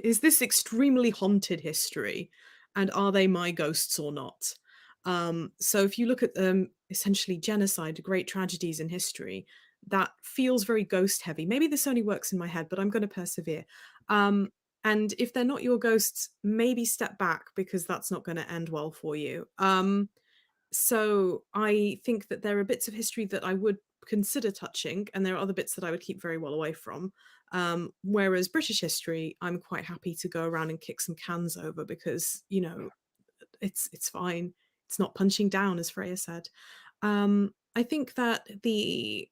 Is this extremely haunted history, and are they my ghosts or not? So if you look at essentially genocide, great tragedies in history, that feels very ghost heavy. Maybe this only works in my head, but I'm going to persevere. And if they're not your ghosts, maybe step back, because that's not going to end well for you. So I think that there are bits of history that I would consider touching, and there are other bits that I would keep very well away from. Whereas British history, I'm quite happy to go around and kick some cans over, because, it's fine. It's not punching down, as Freya said. I think that the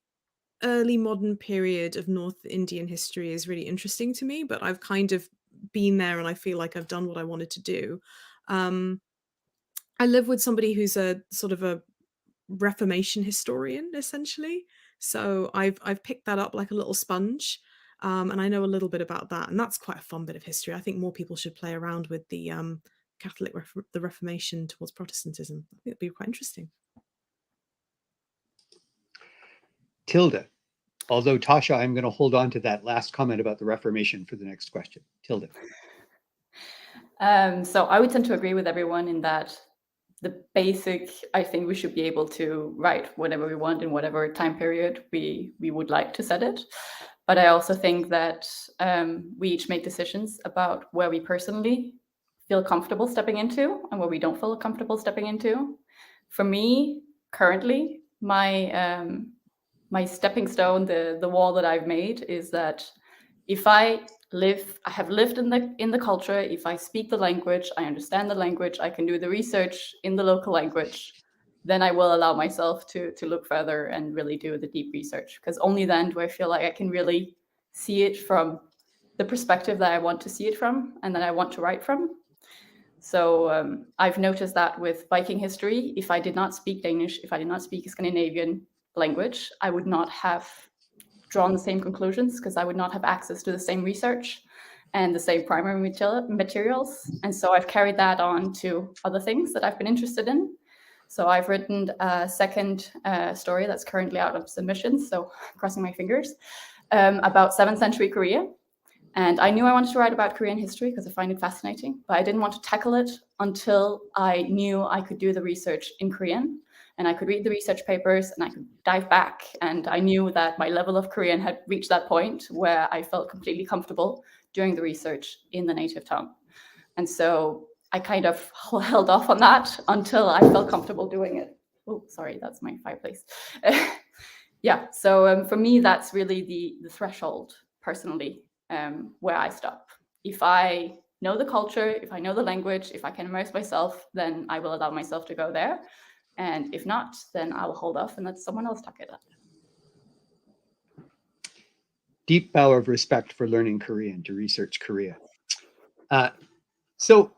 early modern period of North Indian history is really interesting to me, but I've kind of been there and I feel like I've done what I wanted to do. I live with somebody who's a sort of a Reformation historian, essentially. So I've picked that up like a little sponge. And I know a little bit about that. And that's quite a fun bit of history. I think more people should play around with the the Reformation towards Protestantism. I think it'd be quite interesting. Tilda, although Tasha, I'm going to hold on to that last comment about the Reformation for the next question. Tilda. So I would tend to agree with everyone in that the basic, I think we should be able to write whatever we want in whatever time period we would like to set it. But I also think that we each make decisions about where we personally feel comfortable stepping into and where we don't feel comfortable stepping into. For me, currently, my stepping stone, the wall that I've made, is that if I have lived in the culture, if I speak the language, I understand the language, I can do the research in the local language, then I will allow myself to look further and really do the deep research, because only then do I feel like I can really see it from the perspective that I want to see it from and that I want to write from. So I've noticed that with Viking history, if I did not speak Danish, if I did not speak a Scandinavian language, I would not have drawn the same conclusions, because I would not have access to the same research and the same primary materials. And so I've carried that on to other things that I've been interested in. So I've written a second story that's currently out of submissions, so crossing my fingers, about 7th century Korea. And I knew I wanted to write about Korean history because I find it fascinating, but I didn't want to tackle it until I knew I could do the research in Korean and I could read the research papers and I could dive back. And I knew that my level of Korean had reached that point where I felt completely comfortable doing the research in the native tongue. And so I kind of held off on that until I felt comfortable doing it. Oh, sorry, that's my fireplace. Yeah, so for me, that's really the threshold personally, where I stop. If I know the culture, if I know the language, if I can immerse myself, then I will allow myself to go there. And if not, then I will hold off and let someone else talk it up. Deep bow of respect for learning Korean, to research Korea. So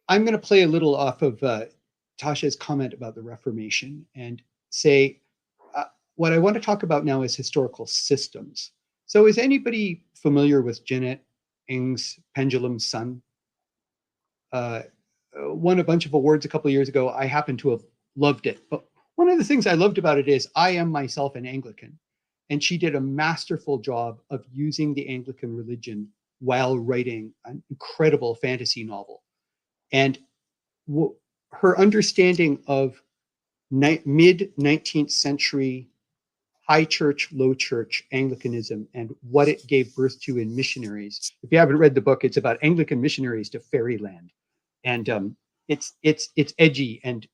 I'm going to play a little off of Tasha's comment about the Reformation and say, what I want to talk about now is historical systems. So is anybody familiar with Janet Ng's Pendulum Sun? won a bunch of awards a couple of years ago. I happen to have loved it. But one of the things I loved about it is I am myself an Anglican, and she did a masterful job of using the Anglican religion while writing an incredible fantasy novel. And her understanding of mid-19th century high church, low church Anglicanism and what it gave birth to in missionaries. If you haven't read the book, it's about Anglican missionaries to fairyland. And it's edgy and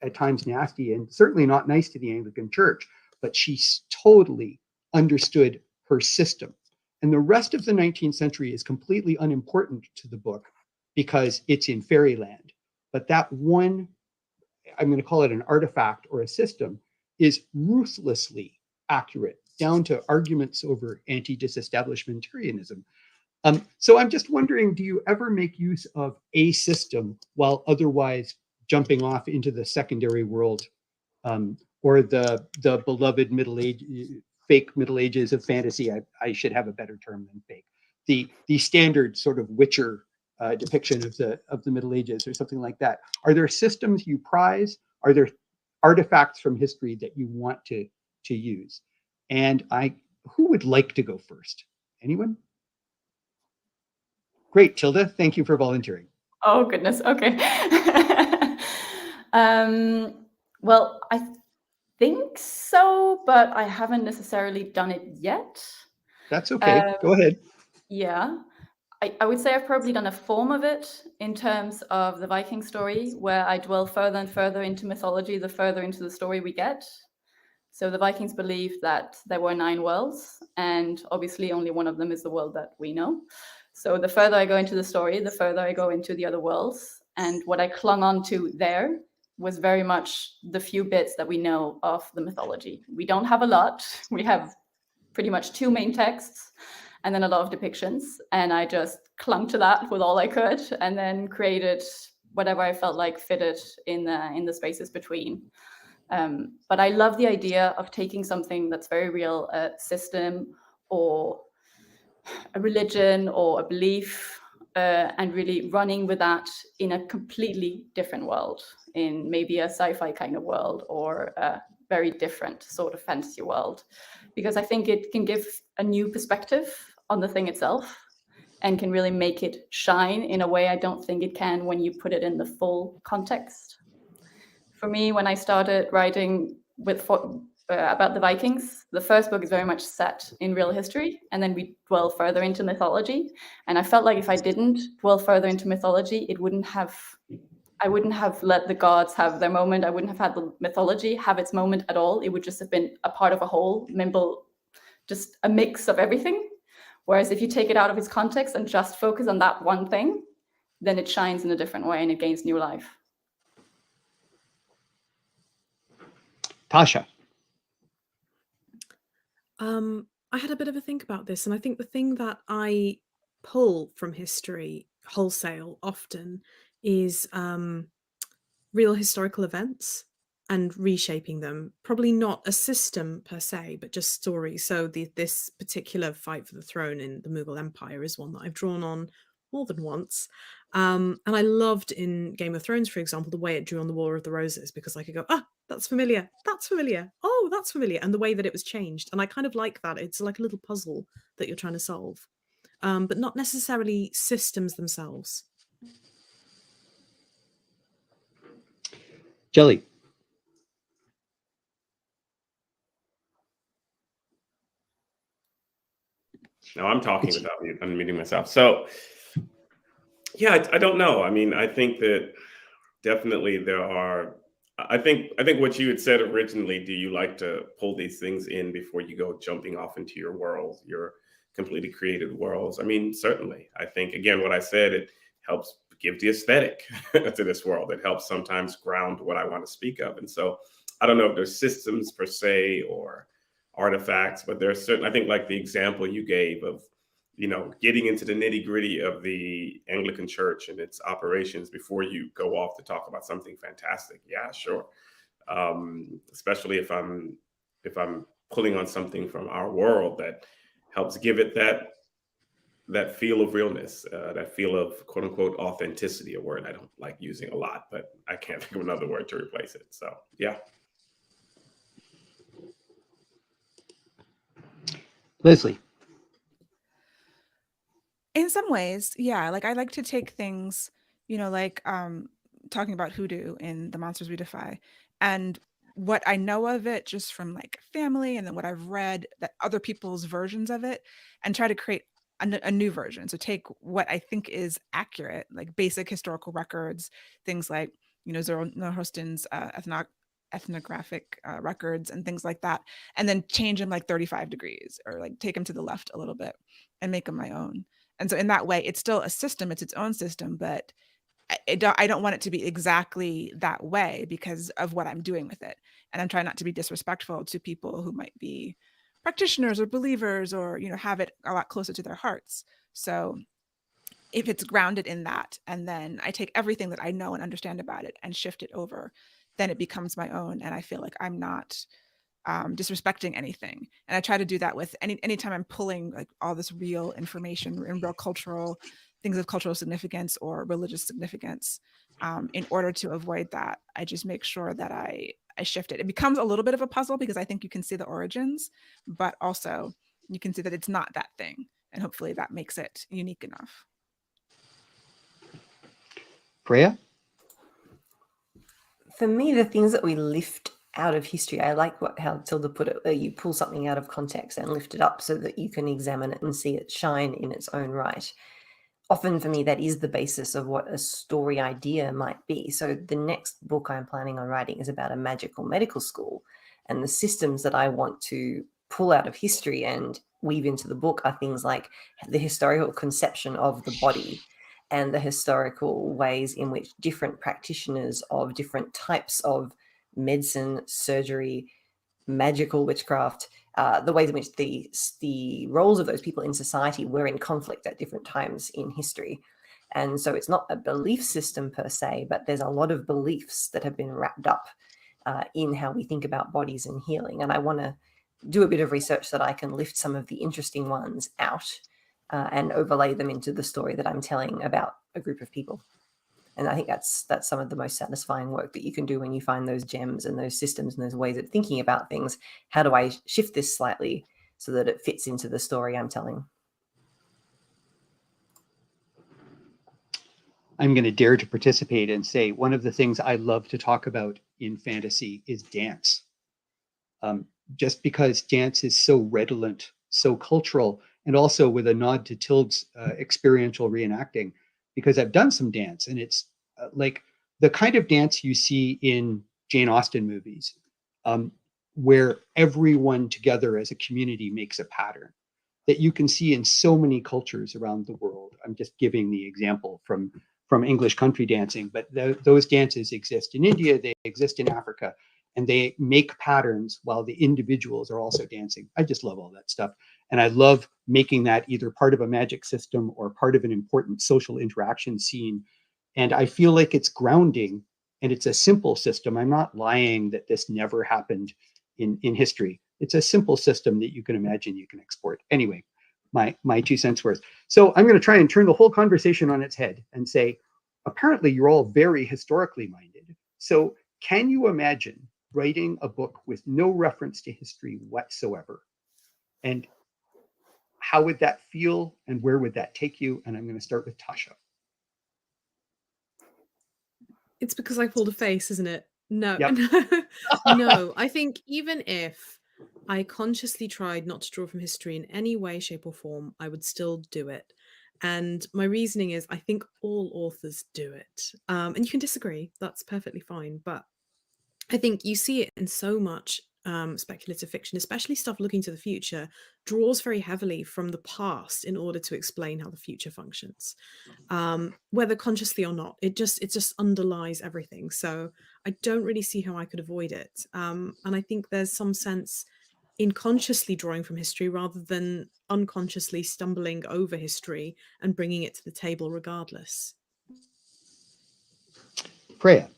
at times nasty and certainly not nice to the Anglican Church, but she totally understood her system. And the rest of the 19th century is completely unimportant to the book because it's in fairyland. But that one, I'm going to call it an artifact or a system, is ruthlessly accurate, down to arguments over anti-disestablishmentarianism. So I'm just wondering, do you ever make use of a system while otherwise jumping off into the secondary world, or the beloved fake Middle Ages of fantasy? I should have a better term than fake. The standard sort of Witcher depiction of the Middle Ages or something like that. Are there systems you prize? Are there artifacts from history that you want to use? And who would like to go first? Anyone? Great, Tilda, thank you for volunteering. Oh, goodness. Okay. Well, I think so, but I haven't necessarily done it yet. That's okay. Go ahead. Yeah. I would say I've probably done a form of it in terms of the Viking story, where I dwell further and further into mythology, the further into the story we get. So the Vikings believed that there were 9 worlds, and obviously only one of them is the world that we know. So the further I go into the story, the further I go into the other worlds. And what I clung on to there was very much the few bits that we know of the mythology. We don't have a lot. We have pretty much 2 main texts and then a lot of depictions. And I just clung to that with all I could and then created whatever I felt like fitted in the spaces between. But I love the idea of taking something that's very real, a system or a religion or a belief, and really running with that in a completely different world, in maybe a sci-fi kind of world or a very different sort of fantasy world, because I think it can give a new perspective on the thing itself and can really make it shine in a way I don't think it can when you put it in the full context. For me, when I started writing about the Vikings, the first book is very much set in real history, and then we dwell further into mythology. And I felt like if I didn't dwell further into mythology, I wouldn't have let the gods have their moment. I wouldn't have had the mythology have its moment at all. It would just have been a part of a whole, just a mix of everything. Whereas if you take it out of its context and just focus on that one thing, then it shines in a different way and it gains new life. Tasha. I had a bit of a think about this, and I think the thing that I pull from history wholesale often is real historical events and reshaping them. Probably not a system per se, but just stories. So this particular fight for the throne in the Mughal Empire is one that I've drawn on more than once. And I loved in Game of Thrones, for example, the way it drew on the War of the Roses, because I could go, that's familiar, oh, that's familiar, and the way that it was changed. And I kind of like that. It's like a little puzzle that you're trying to solve, but not necessarily systems themselves. Jelly. No, I'm talking without unmuting myself. So, yeah, I don't know. I mean, I think that definitely there are. I think what you had said originally. Do you like to pull these things in before you go jumping off into your world, your completely created worlds? I mean, certainly. I think again, what I said, it helps give the aesthetic to this world. It helps sometimes ground what I want to speak of. And so, I don't know if there's systems per se or artifacts, but there's certain, I think like the example you gave of, getting into the nitty gritty of the Anglican Church and its operations before you go off to talk about something fantastic. Yeah, sure. Especially if I'm pulling on something from our world that helps give it that feel of realness, that feel of quote unquote authenticity, a word I don't like using a lot, but I can't think of another word to replace it. So yeah. Leslie. In some ways, yeah. Like I like to take things, like talking about hoodoo in The Monsters We Defy, and what I know of it just from like family, and then what I've read that other people's versions of it, and try to create a new version. So take what I think is accurate, like basic historical records, things like Zoroastrian's ethnographic records and things like that, and then change them like 35 degrees, or like take them to the left a little bit and make them my own. And so in that way, it's still a system, it's its own system, but I don't want it to be exactly that way because of what I'm doing with it. And I'm trying not to be disrespectful to people who might be practitioners or believers, or, have it a lot closer to their hearts. So if it's grounded in that, and then I take everything that I know and understand about it and shift it over, then it becomes my own. And I feel like I'm not disrespecting anything. And I try to do that with anytime I'm pulling like all this real information and real cultural things of cultural significance or religious significance. In order to avoid that, I just make sure that I shift it. It becomes a little bit of a puzzle because I think you can see the origins, but also you can see that it's not that thing. And hopefully that makes it unique enough. Freya? For me, the things that we lift out of history, I like how Tilda put it, you pull something out of context and lift it up so that you can examine it and see it shine in its own right. Often for me, that is the basis of what a story idea might be. So the next book I'm planning on writing is about a magical medical school. And the systems that I want to pull out of history and weave into the book are things like the historical conception of the body and the historical ways in which different practitioners of different types of medicine, surgery, magical witchcraft, the ways in which the roles of those people in society were in conflict at different times in history. And so it's not a belief system per se, but there's a lot of beliefs that have been wrapped up in how we think about bodies and healing. And I want to do a bit of research so that I can lift some of the interesting ones out and overlay them into the story that I'm telling about a group of people. And I think that's some of the most satisfying work that you can do when you find those gems and those systems and those ways of thinking about things. How do I shift this slightly so that it fits into the story I'm telling? I'm going to dare to participate and say one of the things I love to talk about in fantasy is dance. Just because dance is so redolent, so cultural, and also with a nod to Tilde's experiential reenacting, because I've done some dance, and it's like the kind of dance you see in Jane Austen movies, where everyone together as a community makes a pattern that you can see in so many cultures around the world. I'm just giving the example from English country dancing, but those dances exist in India, they exist in Africa, and they make patterns while the individuals are also dancing. I just love all that stuff. And I love making that either part of a magic system or part of an important social interaction scene. And I feel like it's grounding, and it's a simple system. I'm not lying that this never happened in history. It's a simple system that you can imagine you can export. Anyway, my 2 cents worth. So I'm going to try and turn the whole conversation on its head and say, apparently you're all very historically minded. So can you imagine writing a book with no reference to history whatsoever? And how would that feel, and where would that take you? And I'm going to start with Tasha. It's because I pulled a face, isn't it? No. Yep. No, I think even if I consciously tried not to draw from history in any way, shape, or form, I would still do it. And my reasoning is I think all authors do it. And you can disagree, that's perfectly fine. But I think you see it in so much speculative fiction, especially stuff looking to the future, draws very heavily from the past in order to explain how the future functions, whether consciously or not. It just underlies everything. So I don't really see how I could avoid it. And I think there's some sense in consciously drawing from history rather than unconsciously stumbling over history and bringing it to the table regardless. Freya.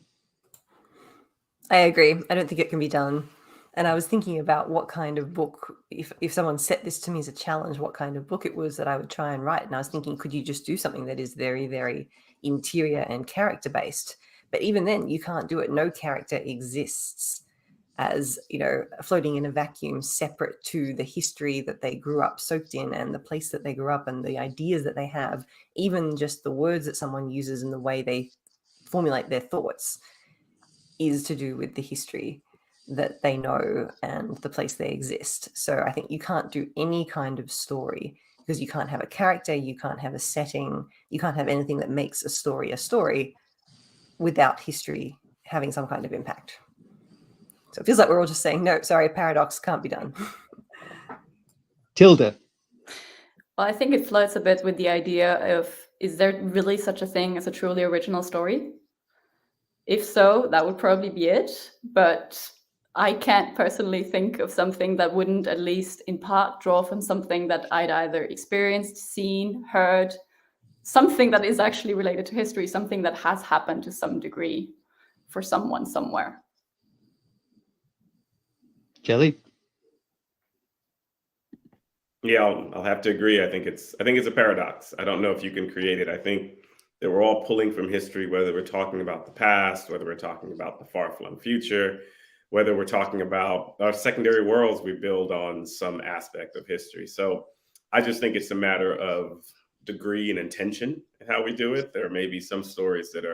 I agree. I don't think it can be done And I was thinking about what kind of book, if someone set this to me as a challenge, what kind of book it was that I would try and write. And I was thinking, could you just do something that is very, very interior and character based? But even then, you can't do it. No character exists as, floating in a vacuum separate to the history that they grew up soaked in and the place that they grew up and the ideas that they have. Even just the words that someone uses and the way they formulate their thoughts is to do with the history that they know and the place they exist. So I think you can't do any kind of story because you can't have a character, you can't have a setting, you can't have anything that makes a story without history having some kind of impact. So it feels like we're all just saying, no, sorry, paradox can't be done. Tilda. Well, I think it flirts a bit with the idea of, is there really such a thing as a truly original story? If so, that would probably be it. But I can't personally think of something that wouldn't at least in part draw from something that I'd either experienced, seen, heard, something that is actually related to history, something that has happened to some degree for someone somewhere. Jelly? Yeah, I'll have to agree. I think it's a paradox. I don't know if you can create it. I think that we're all pulling from history, whether we're talking about the past, whether we're talking about the far-flung future, whether we're talking about our secondary worlds we build on some aspect of history. So I just think it's a matter of degree and intention in how we do it. There may be some stories that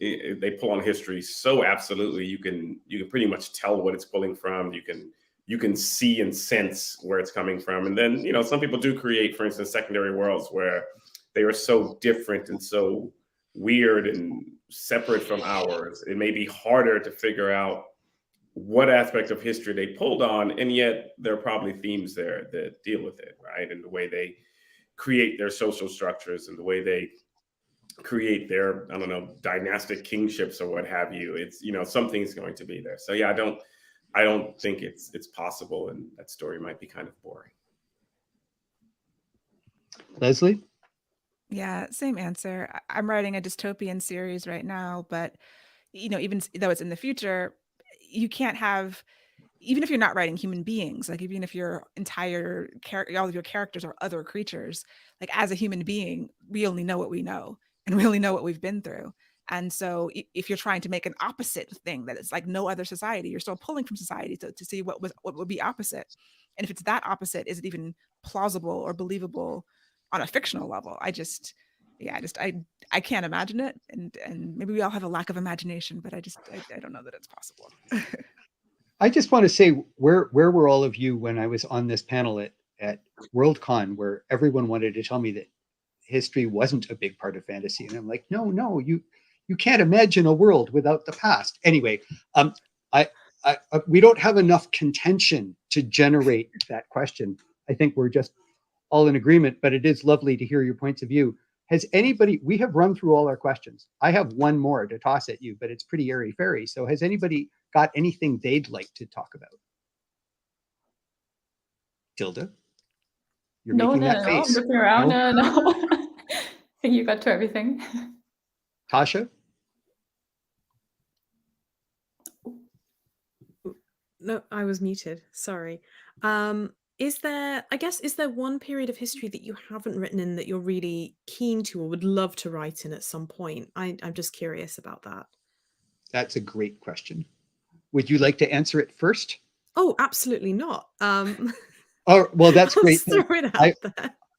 they pull on history so absolutely you can pretty much tell what it's pulling from. You can see and sense where it's coming from. And then, some people do create, for instance, secondary worlds where they are so different and so weird and separate from ours. It may be harder to figure out what aspect of history they pulled on, and yet there are probably themes there that deal with it, right? And the way they create their social structures and the way they create their, dynastic kingships or what have you. It's, something's going to be there. So yeah, I don't think it's possible, and that story might be kind of boring. Leslie? Yeah, same answer. I'm writing a dystopian series right now, but even though it's in the future, you can't have, even if you're not writing human beings, like even if your entire all of your characters are other creatures, like as a human being, we only know what we know and we only know what we've been through. And so if you're trying to make an opposite thing that it's like no other society, you're still pulling from society to see what would be opposite. And if it's that opposite, is it even plausible or believable on a fictional level? I can't imagine it. And maybe we all have a lack of imagination, but I don't know that it's possible. I just want to say, where were all of you when I was on this panel at Worldcon, where everyone wanted to tell me that history wasn't a big part of fantasy? And I'm like, no, you can't imagine a world without the past. Anyway, we don't have enough contention to generate that question. I think we're just all in agreement, but it is lovely to hear your points of view. We have run through all our questions. I have one more to toss at you, but it's pretty airy-fairy. So has anybody got anything they'd like to talk about? Tilda? You're making that face. I'm looking around. No. I think you got to everything. Tasha? No, I was muted. Sorry. Is there one period of history that you haven't written in that you're really keen to or would love to write in at some point? I'm just curious about that. That's a great question. Would you like to answer it first? Oh, absolutely not. Oh, well, that's great. There.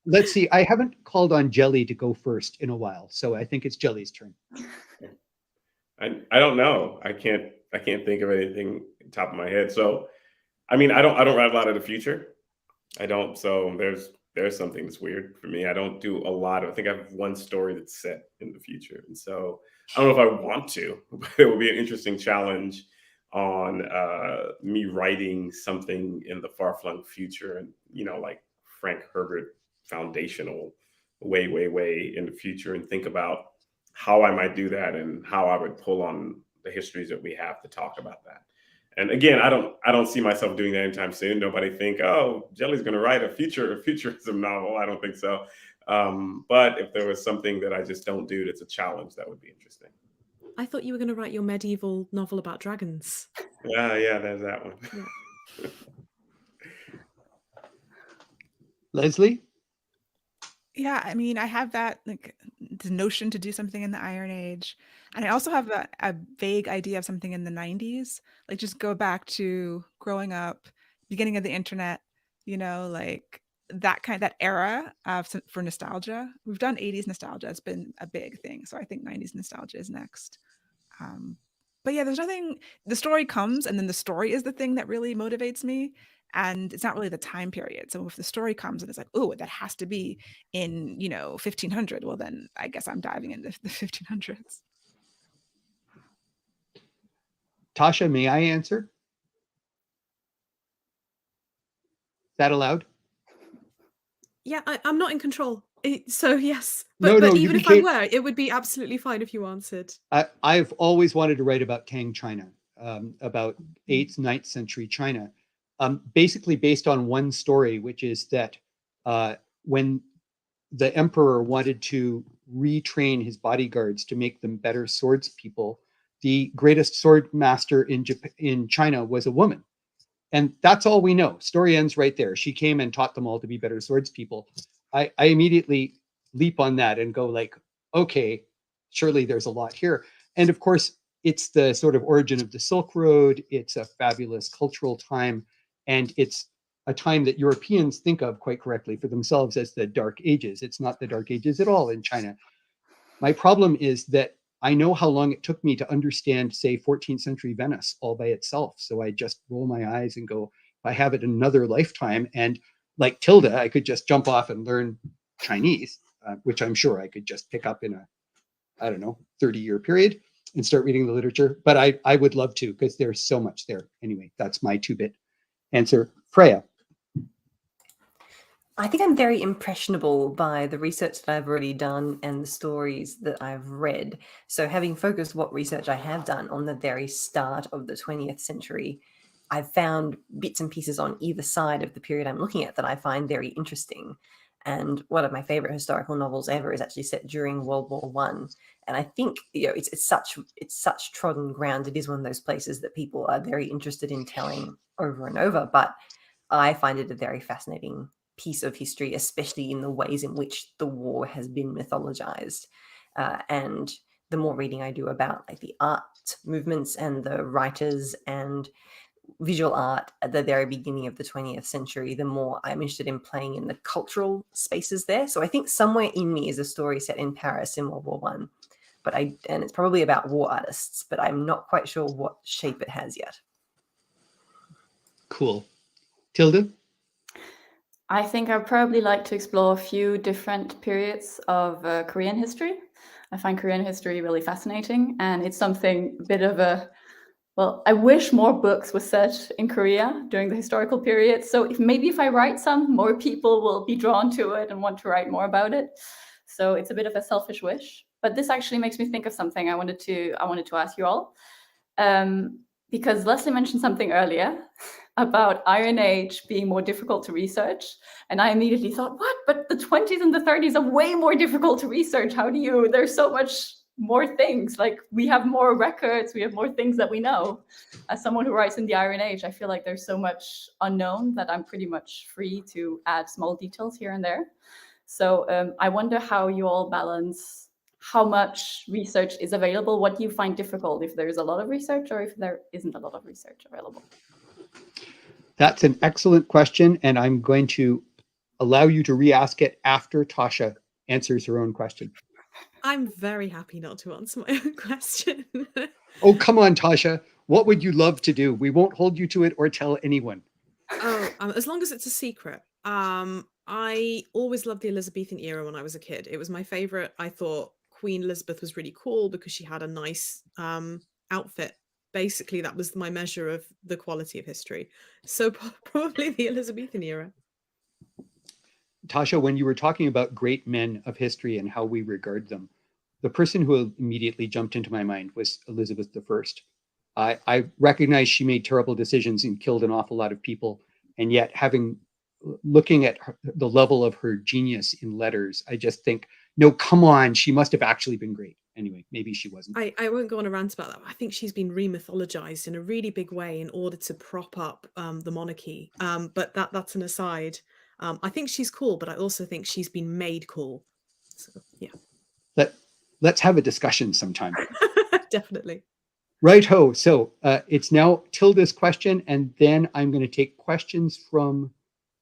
Let's see. I haven't called on Jelly to go first in a while, so I think it's Jelly's turn. I don't know. I can't think of anything top of my head. So, I don't write a lot of the future. I don't. So there's something that's weird for me. I don't do a lot of. I think I have one story that's set in the future, and so I don't know if I want to, but it will be an interesting challenge on me writing something in the far-flung future, and like Frank Herbert foundational, way in the future, and think about how I might do that and how I would pull on the histories that we have to talk about that. And again, I don't see myself doing that anytime soon. Nobody think, oh, Jelly's going to write a futurism novel. I don't think so. But if there was something that I just don't do that's a challenge, that would be interesting. I thought you were going to write your medieval novel about dragons. Yeah, there's that one. Leslie? Yeah, I mean, I have that like the notion to do something in the Iron Age, and I also have a vague idea of something in the 90s. Like just go back to growing up, beginning of the internet, like that era of for nostalgia. We've done 80s nostalgia; it's been a big thing. So I think 90s nostalgia is next. But yeah, there's nothing. The story comes, and then the story is the thing that really motivates me. And it's not really the time period. So if the story comes and it's like, oh, that has to be in 1500, well then I guess I'm diving into the 1500s. Tasha, may I answer? Is that allowed? Yeah, I'm not in control. So yes, No, but no, even if I were, it would be absolutely fine if you answered. I've always wanted to write about Tang China, about 8th, 9th century China. Basically based on one story, which is that when the emperor wanted to retrain his bodyguards to make them better swords people, the greatest sword master in China was a woman. And that's all we know. Story ends right there. She came and taught them all to be better swords people. I immediately leap on that and go like, okay, surely there's a lot here. And of course, it's the sort of origin of the Silk Road. It's a fabulous cultural time. And it's a time that Europeans think of quite correctly for themselves as the Dark Ages. It's not the Dark Ages at all in China. My problem is that I know how long it took me to understand, say, 14th century Venice all by itself. So I just roll my eyes and go, if I have it another lifetime, and like Tilda, I could just jump off and learn Chinese, which I'm sure I could just pick up in a, 30-year period and start reading the literature. But I would love to, because there's so much there. Anyway, that's my 2-bit answer. Freya. I think I'm very impressionable by the research that I've already done and the stories that I've read. So having focused what research I have done on the very start of the 20th century, I've found bits and pieces on either side of the period I'm looking at that I find very interesting. And one of my favorite historical novels ever is actually set during World War I. And I think it's such trodden ground. It is one of those places that people are very interested in telling over and over. But I find it a very fascinating piece of history, especially in the ways in which the war has been mythologized. And the more reading I do about like the art movements and the writers and visual art at the very beginning of the 20th century, the more I'm interested in playing in the cultural spaces there. So I think somewhere in me is a story set in Paris in World War I. And it's probably about war artists, but I'm not quite sure what shape it has yet. Cool. Tilda? I think I'd probably like to explore a few different periods of Korean history. I find Korean history really fascinating, and it's something a bit of a, well, I wish more books were set in Korea during the historical period. So if I write some, more people will be drawn to it and want to write more about it. So it's a bit of a selfish wish. But this actually makes me think of something I wanted to ask you all. Because Leslie mentioned something earlier about Iron Age being more difficult to research. And I immediately thought, what? But the 20s and the 30s are way more difficult to research. There's so much more things. Like we have more records, we have more things that we know. As someone who writes in the Iron Age, I feel like there's so much unknown that I'm pretty much free to add small details here and there. So I wonder how you all balance how much research is available. What do you find difficult, if there's a lot of research or if there isn't a lot of research available? That's an excellent question, and I'm going to allow you to re-ask it after Tasha answers her own question. I'm very happy not to answer my own question. Oh, come on, Tasha. What would you love to do? We won't hold you to it or tell anyone. As long as it's a secret. I always loved the Elizabethan era when I was a kid. It was my favorite. I thought Queen Elizabeth was really cool because she had a nice outfit. Basically, that was my measure of the quality of history. So probably the Elizabethan era. Tasha, when you were talking about great men of history and how we regard them, the person who immediately jumped into my mind was Elizabeth I. I recognize she made terrible decisions and killed an awful lot of people. And yet, looking at the level of her genius in letters, I just think, no, come on, she must have actually been great. anyway, maybe she wasn't. I won't go on a rant about that. I think she's been re-mythologized in a really big way in order to prop up the monarchy. But that's an aside. I think she's cool, but I also think she's been made cool. So, yeah. Let's have a discussion sometime. Definitely. Right ho. So it's now Tilda's question, and then I'm going to take questions from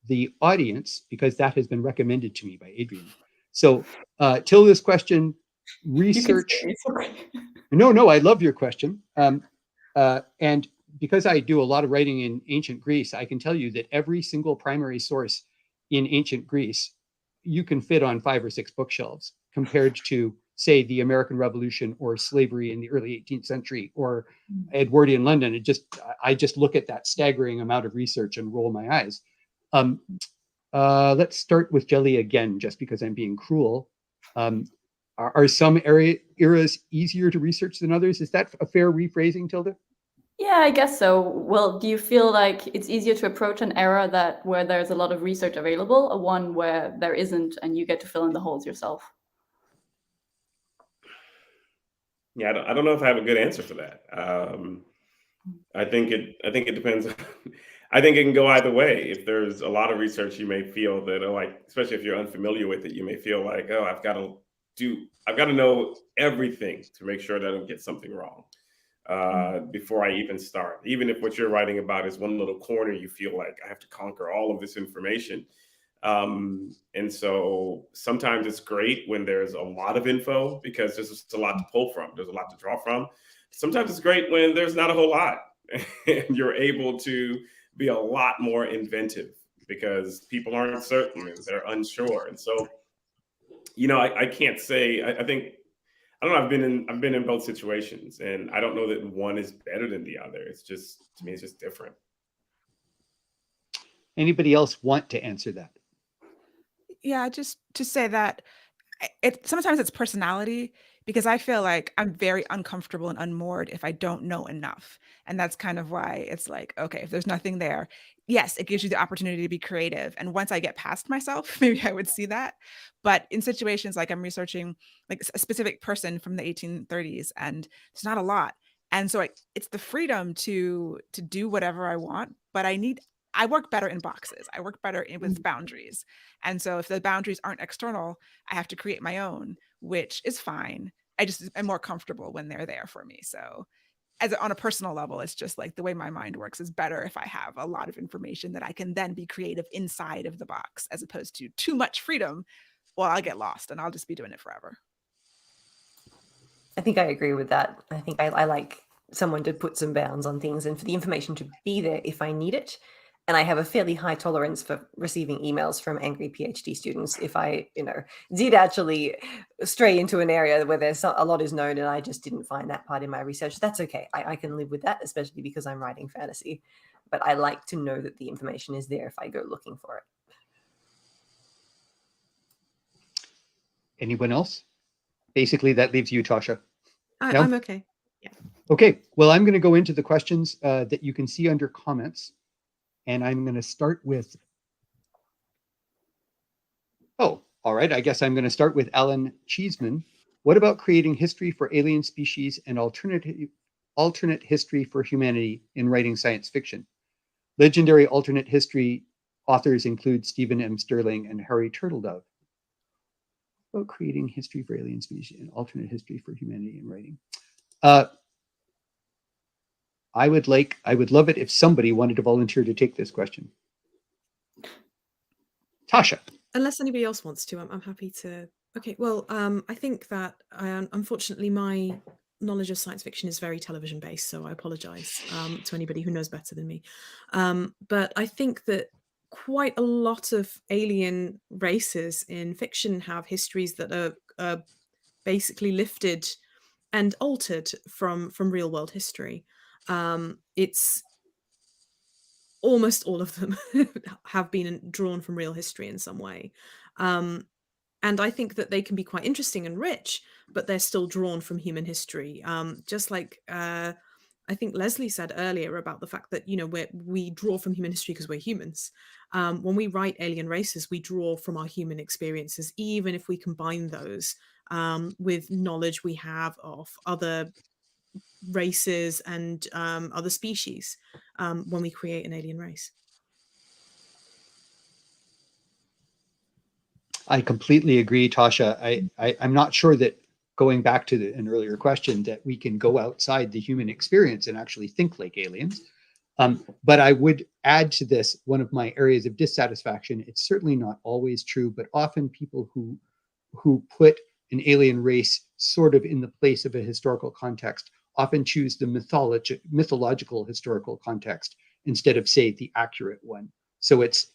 the audience because that has been recommended to me by Adrian. So Tilda's question, research. No, I love your question. And because I do a lot of writing in ancient Greece, I can tell you that every single primary source in ancient Greece, you can fit on 5 or 6 bookshelves compared to, say, the American Revolution or slavery in the early 18th century or Edwardian London. I just look at that staggering amount of research and roll my eyes. Let's start with Jelly again, just because I'm being cruel. Are some eras easier to research than others? Is that a fair rephrasing, Tilda? Yeah, I guess so. Well, do you feel like it's easier to approach an era where there's a lot of research available, or one where there isn't and you get to fill in the holes yourself? Yeah, I don't know if I have a good answer for that. I think it depends. I think it can go either way. If there's a lot of research, you may feel that, especially if you're unfamiliar with it, you may feel like, I've got to know everything to make sure that I don't get something wrong before I even start. Even if what you're writing about is one little corner, you feel like I have to conquer all of this information. And so sometimes it's great when there's a lot of info because there's just a lot to pull from. There's a lot to draw from. Sometimes it's great when there's not a whole lot and you're able to be a lot more inventive because people aren't certain and they're unsure. And so, I can't say, I think, I don't know. I've been in both situations and I don't know that one is better than the other. It's just, to me, it's just different. Anybody else want to answer that? Yeah, just to say that sometimes it's personality, because I feel like I'm very uncomfortable and unmoored if I don't know enough. And that's kind of why it's like, okay, if there's nothing there, yes, it gives you the opportunity to be creative. And once I get past myself, maybe I would see that. But in situations like I'm researching like a specific person from the 1830s, and it's not a lot. And so it's the freedom to do whatever I want, but I work better in boxes. I work better with boundaries. And so if the boundaries aren't external, I have to create my own, which is fine. I just am more comfortable when they're there for me. So on a personal level, it's just like the way my mind works is better if I have a lot of information that I can then be creative inside of the box, as opposed to too much freedom. Well, I'll get lost and I'll just be doing it forever. I think I agree with that. I think I like someone to put some bounds on things and for the information to be there if I need it. And I have a fairly high tolerance for receiving emails from angry PhD students if I, did actually stray into an area where there's a lot is known and I just didn't find that part in my research. That's okay. I can live with that, especially because I'm writing fantasy. But I like to know that the information is there if I go looking for it. Anyone else? Basically, that leaves you, Tasha. No? I'm okay. Yeah. Okay. Well, I'm going to go into the questions that you can see under comments. And I'm going to start with, all right. I guess I'm going to start with Alan Cheeseman. What about creating history for alien species and alternate history for humanity in writing science fiction? Legendary alternate history authors include Stephen M. Sterling and Harry Turtledove. What about creating history for alien species and alternate history for humanity in writing? I would love it if somebody wanted to volunteer to take this question. Tasha. Unless anybody else wants to, I'm happy to. Okay, well, I think that unfortunately my knowledge of science fiction is very television based, so I apologize to anybody who knows better than me. But I think that quite a lot of alien races in fiction have histories that are basically lifted and altered from real world history. It's almost all of them have been drawn from real history in some way. And I think that they can be quite interesting and rich, but they're still drawn from human history. Just like I think Leslie said earlier about the fact that, we draw from human history because we're humans. When we write alien races, we draw from our human experiences, even if we combine those with knowledge we have of other races and other species when we create an alien race. I completely agree, Tasha. I'm not sure that, going back to an earlier question, that we can go outside the human experience and actually think like aliens. But I would add to this, one of my areas of dissatisfaction, it's certainly not always true, but often people who put an alien race sort of in the place of a historical context often choose the mythological historical context instead of, say, the accurate one. So it's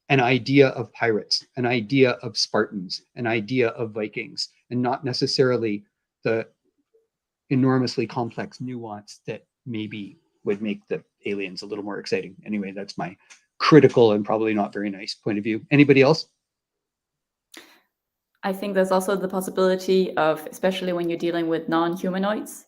an idea of pirates, an idea of Spartans, an idea of Vikings, and not necessarily the enormously complex nuance that maybe would make the aliens a little more exciting. Anyway, that's my critical and probably not very nice point of view. Anybody else? I think there's also the possibility of, especially when you're dealing with non-humanoids,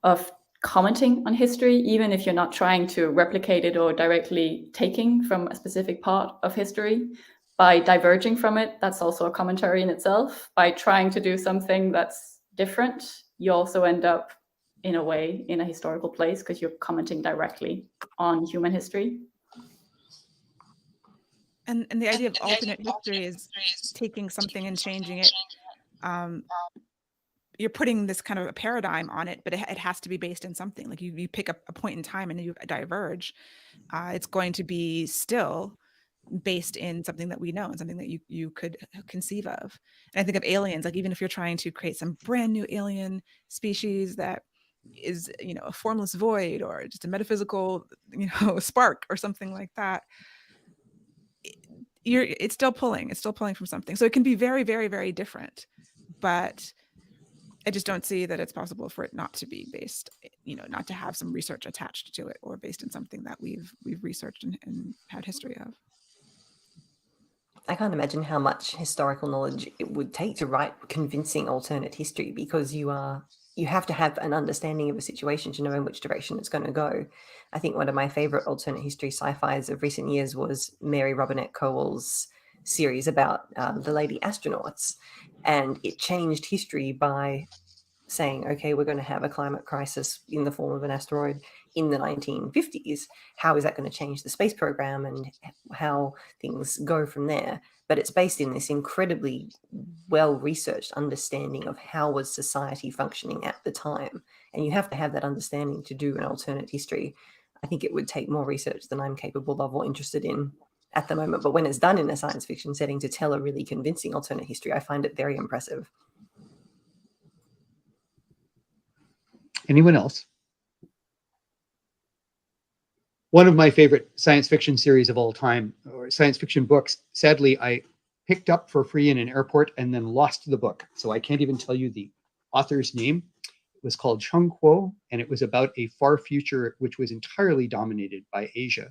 of commenting on history, even if you're not trying to replicate it or directly taking from a specific part of history. By diverging from it, that's also a commentary in itself. By trying to do something that's different, you also end up, in a way, in a historical place because you're commenting directly on human history. And the idea of alternate history is taking something and changing it. You're putting this kind of a paradigm on it, but it has to be based in something. Like you pick a point in time and you diverge. It's going to be still based in something that we know and something that you could conceive of. And I think of aliens, like even if you're trying to create some brand new alien species that is, a formless void or just a metaphysical, spark or something like that, it's still pulling from something. So it can be very, very, very different, but I just don't see that it's possible for it not to be based, not to have some research attached to it or based in something that we've researched and had history of. I can't imagine how much historical knowledge it would take to write convincing alternate history, because you have to have an understanding of a situation to know in which direction it's going to go. I think one of my favorite alternate history sci-fis of recent years was Mary Robinette Kowal's series about the lady astronauts, and it changed history by saying, okay, we're going to have a climate crisis in the form of an asteroid in the 1950s. How is that going to change the space program and how things go from there? But it's based in this incredibly well-researched understanding of how was society functioning at the time. And you have to have that understanding to do an alternate history. I think it would take more research than I'm capable of or interested in at the moment. But when it's done in a science fiction setting to tell a really convincing alternate history, I find it very impressive. Anyone else? One of my favorite science fiction series of all time, or science fiction books, sadly, I picked up for free in an airport and then lost the book. So I can't even tell you the author's name. It was called Chung Kuo, and it was about a far future which was entirely dominated by Asia.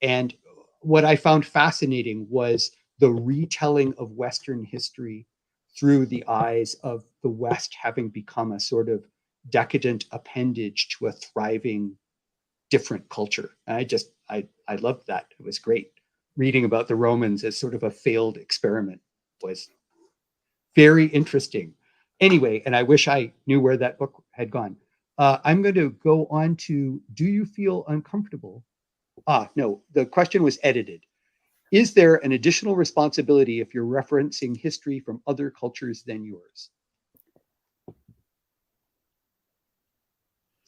And what I found fascinating was the retelling of Western history through the eyes of the West having become a sort of decadent appendage to a thriving different culture. And I loved that. It was great. Reading about the Romans as sort of a failed experiment was very interesting. Anyway, and I wish I knew where that book had gone. I'm going to go on to, do you feel uncomfortable? No, the question was edited. Is there an additional responsibility if you're referencing history from other cultures than yours?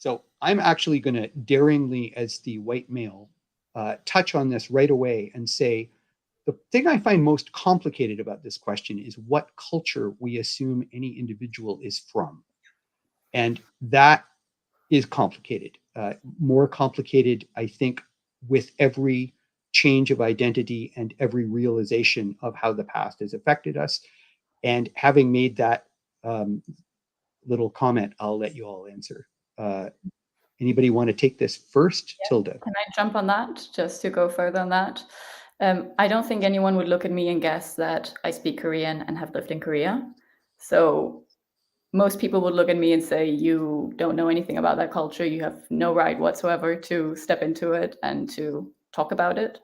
So I'm actually going to daringly, as the white male, touch on this right away and say, the thing I find most complicated about this question is what culture we assume any individual is from. And that is complicated. More complicated, I think, with every change of identity and every realization of how the past has affected us. And having made that little comment, I'll let you all answer. Anybody want to take this first? Yeah. Tilda. Can I jump on that just to go further on that? I don't think anyone would look at me and guess that I speak Korean and have lived in Korea. So most people would look at me and say, you don't know anything about that culture. You have no right whatsoever to step into it and to talk about it.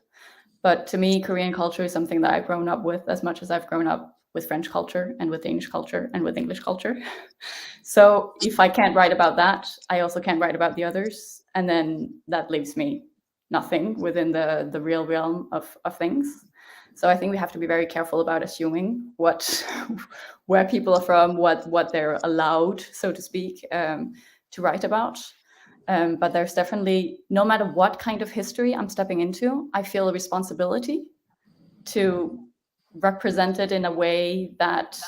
But to me, Korean culture is something that I've grown up with as much as I've grown up with French culture and with Danish culture and with English culture. So if I can't write about that, I also can't write about the others. And then that leaves me nothing within the real realm of things. So I think we have to be very careful about assuming where people are from, what they're allowed, so to speak, to write about. But there's definitely, no matter what kind of history I'm stepping into, I feel a responsibility to represent it in a way that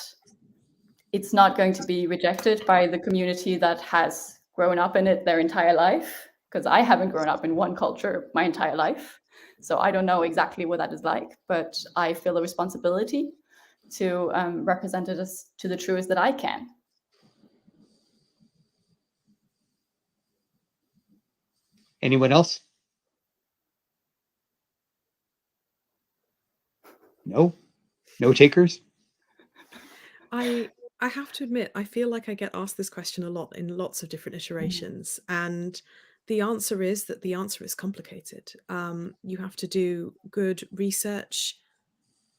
it's not going to be rejected by the community that has grown up in it their entire life, because I haven't grown up in one culture my entire life. So I don't know exactly what that is like, but I feel a responsibility to represent it as to the truest that I can. Anyone else? No takers? I have to admit, I feel like I get asked this question a lot in lots of different iterations, and the answer is that the answer is complicated. You have to do good research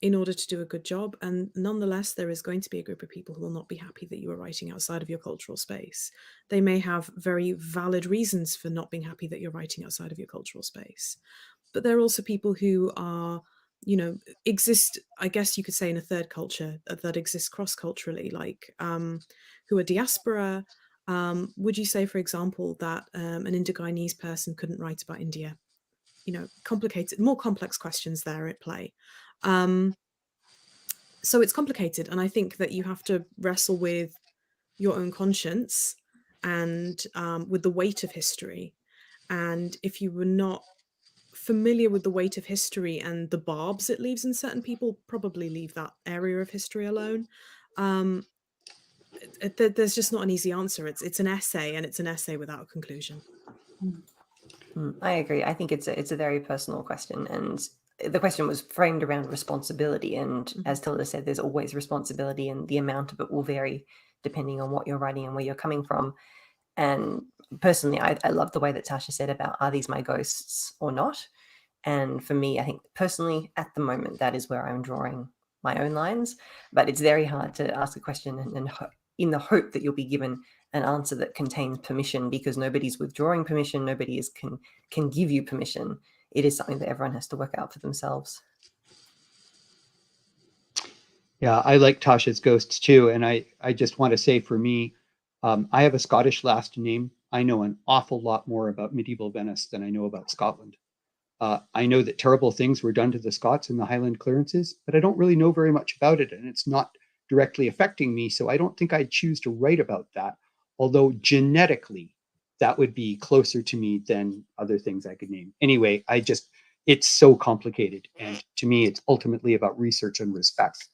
in order to do a good job, and nonetheless, there is going to be a group of people who will not be happy that you are writing outside of your cultural space. They may have very valid reasons for not being happy that you're writing outside of your cultural space, but there are also people who are, exist, I guess you could say, in a third culture that exists cross-culturally, like who are diaspora. Would you say, for example, that an Indo-Guyanese person couldn't write about India? Complicated, more complex questions there at play. So it's complicated, and I think that you have to wrestle with your own conscience and with the weight of history. And if you were not familiar with the weight of history and the barbs it leaves in certain people, probably leave that area of history alone. There's just not an easy answer. It's an essay, and it's an essay without a conclusion. I agree. I think it's a very personal question, and the question was framed around responsibility. And as Tilda said, there's always responsibility, and the amount of it will vary depending on what you're writing and where you're coming from. And personally, I love the way that Tasha said about, are these my ghosts or not? And for me, I think personally, at the moment, that is where I'm drawing my own lines. But it's very hard to ask a question and in the hope that you'll be given an answer that contains permission, because nobody's withdrawing permission. Nobody can give you permission. It is something that everyone has to work out for themselves. Yeah, I like Tasha's ghosts too. And I just want to say, for me, I have a Scottish last name. I know an awful lot more about medieval Venice than I know about Scotland. I know that terrible things were done to the Scots in the Highland clearances, but I don't really know very much about it, and it's not directly affecting me. So I don't think I'd choose to write about that. Although genetically, that would be closer to me than other things I could name. Anyway, it's so complicated. And to me, it's ultimately about research and respect.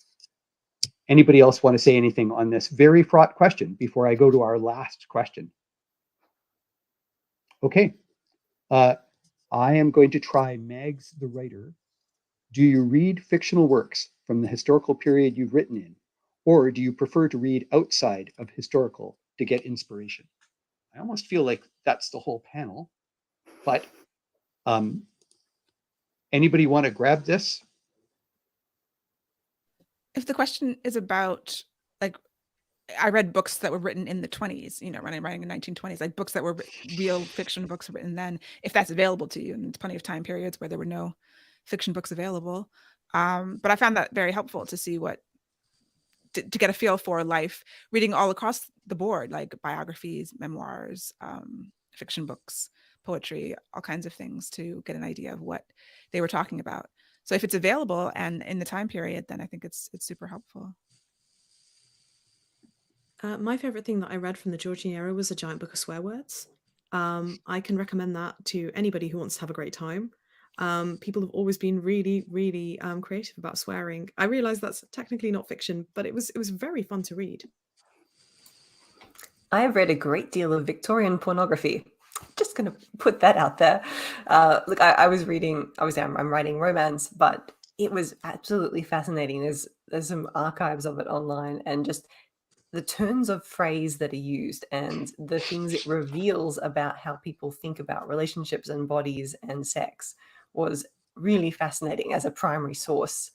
Anybody else want to say anything on this very fraught question before I go to our last question? Okay. I am going to try Mags the writer. Do you read fictional works from the historical period you've written in, or do you prefer to read outside of historical to get inspiration? I almost feel like that's the whole panel, but anybody want to grab this? If the question is about, like, I read books that were written in the 20s, when I'm writing in 1920s, like books that were real fiction books written then, if that's available to you, and there's plenty of time periods where there were no fiction books available. But I found that very helpful to see to get a feel for life, reading all across the board, like biographies, memoirs, fiction books, poetry, all kinds of things, to get an idea of what they were talking about. So if it's available and in the time period, then I think it's super helpful. My favorite thing that I read from the Georgian era was A Giant Book of Swear Words. I can recommend that to anybody who wants to have a great time. People have always been really, really creative about swearing. I realize that's technically not fiction, but it was very fun to read. I have read a great deal of Victorian pornography. Just going to put that out there. Look, I was reading, obviously I'm writing romance, but it was absolutely fascinating. There's some archives of it online, and just the turns of phrase that are used and the things it reveals about how people think about relationships and bodies and sex was really fascinating as a primary source.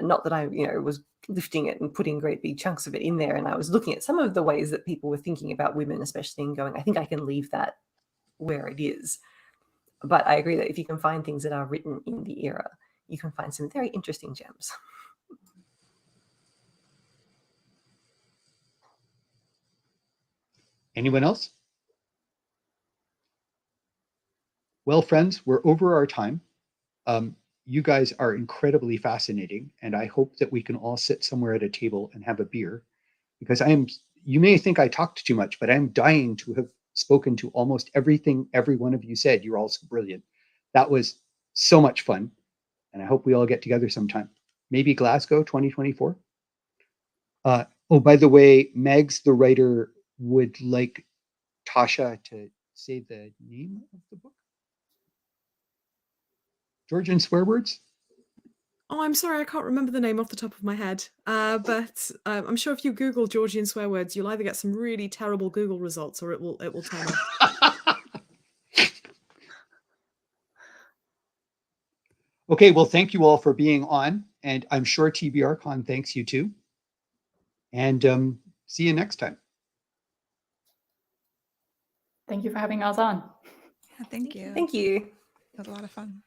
Not that I, was lifting it and putting great big chunks of it in there. And I was looking at some of the ways that people were thinking about women, especially, and going, I think I can leave that where it is. But I agree that if you can find things that are written in the era, you can find some very interesting gems. Anyone else? Well, friends, we're over our time. You guys are incredibly fascinating, and I hope that we can all sit somewhere at a table and have a beer, because you may think I talked too much, but I'm dying to have spoken to almost everything every one of you said. You're all so brilliant. That was so much fun, and I hope we all get together sometime. Maybe Glasgow 2024. Oh, by the way, Megs, the writer, would like Tasha to say the name of the book. Georgian swear words? Oh, I'm sorry, I can't remember the name off the top of my head. But I'm sure if you Google Georgian swear words, you'll either get some really terrible Google results or it will turn up. Okay, well, thank you all for being on, and I'm sure TBRCon thanks you too. And see you next time. Thank you for having us on. Yeah, thank you. Thank you. It was a lot of fun.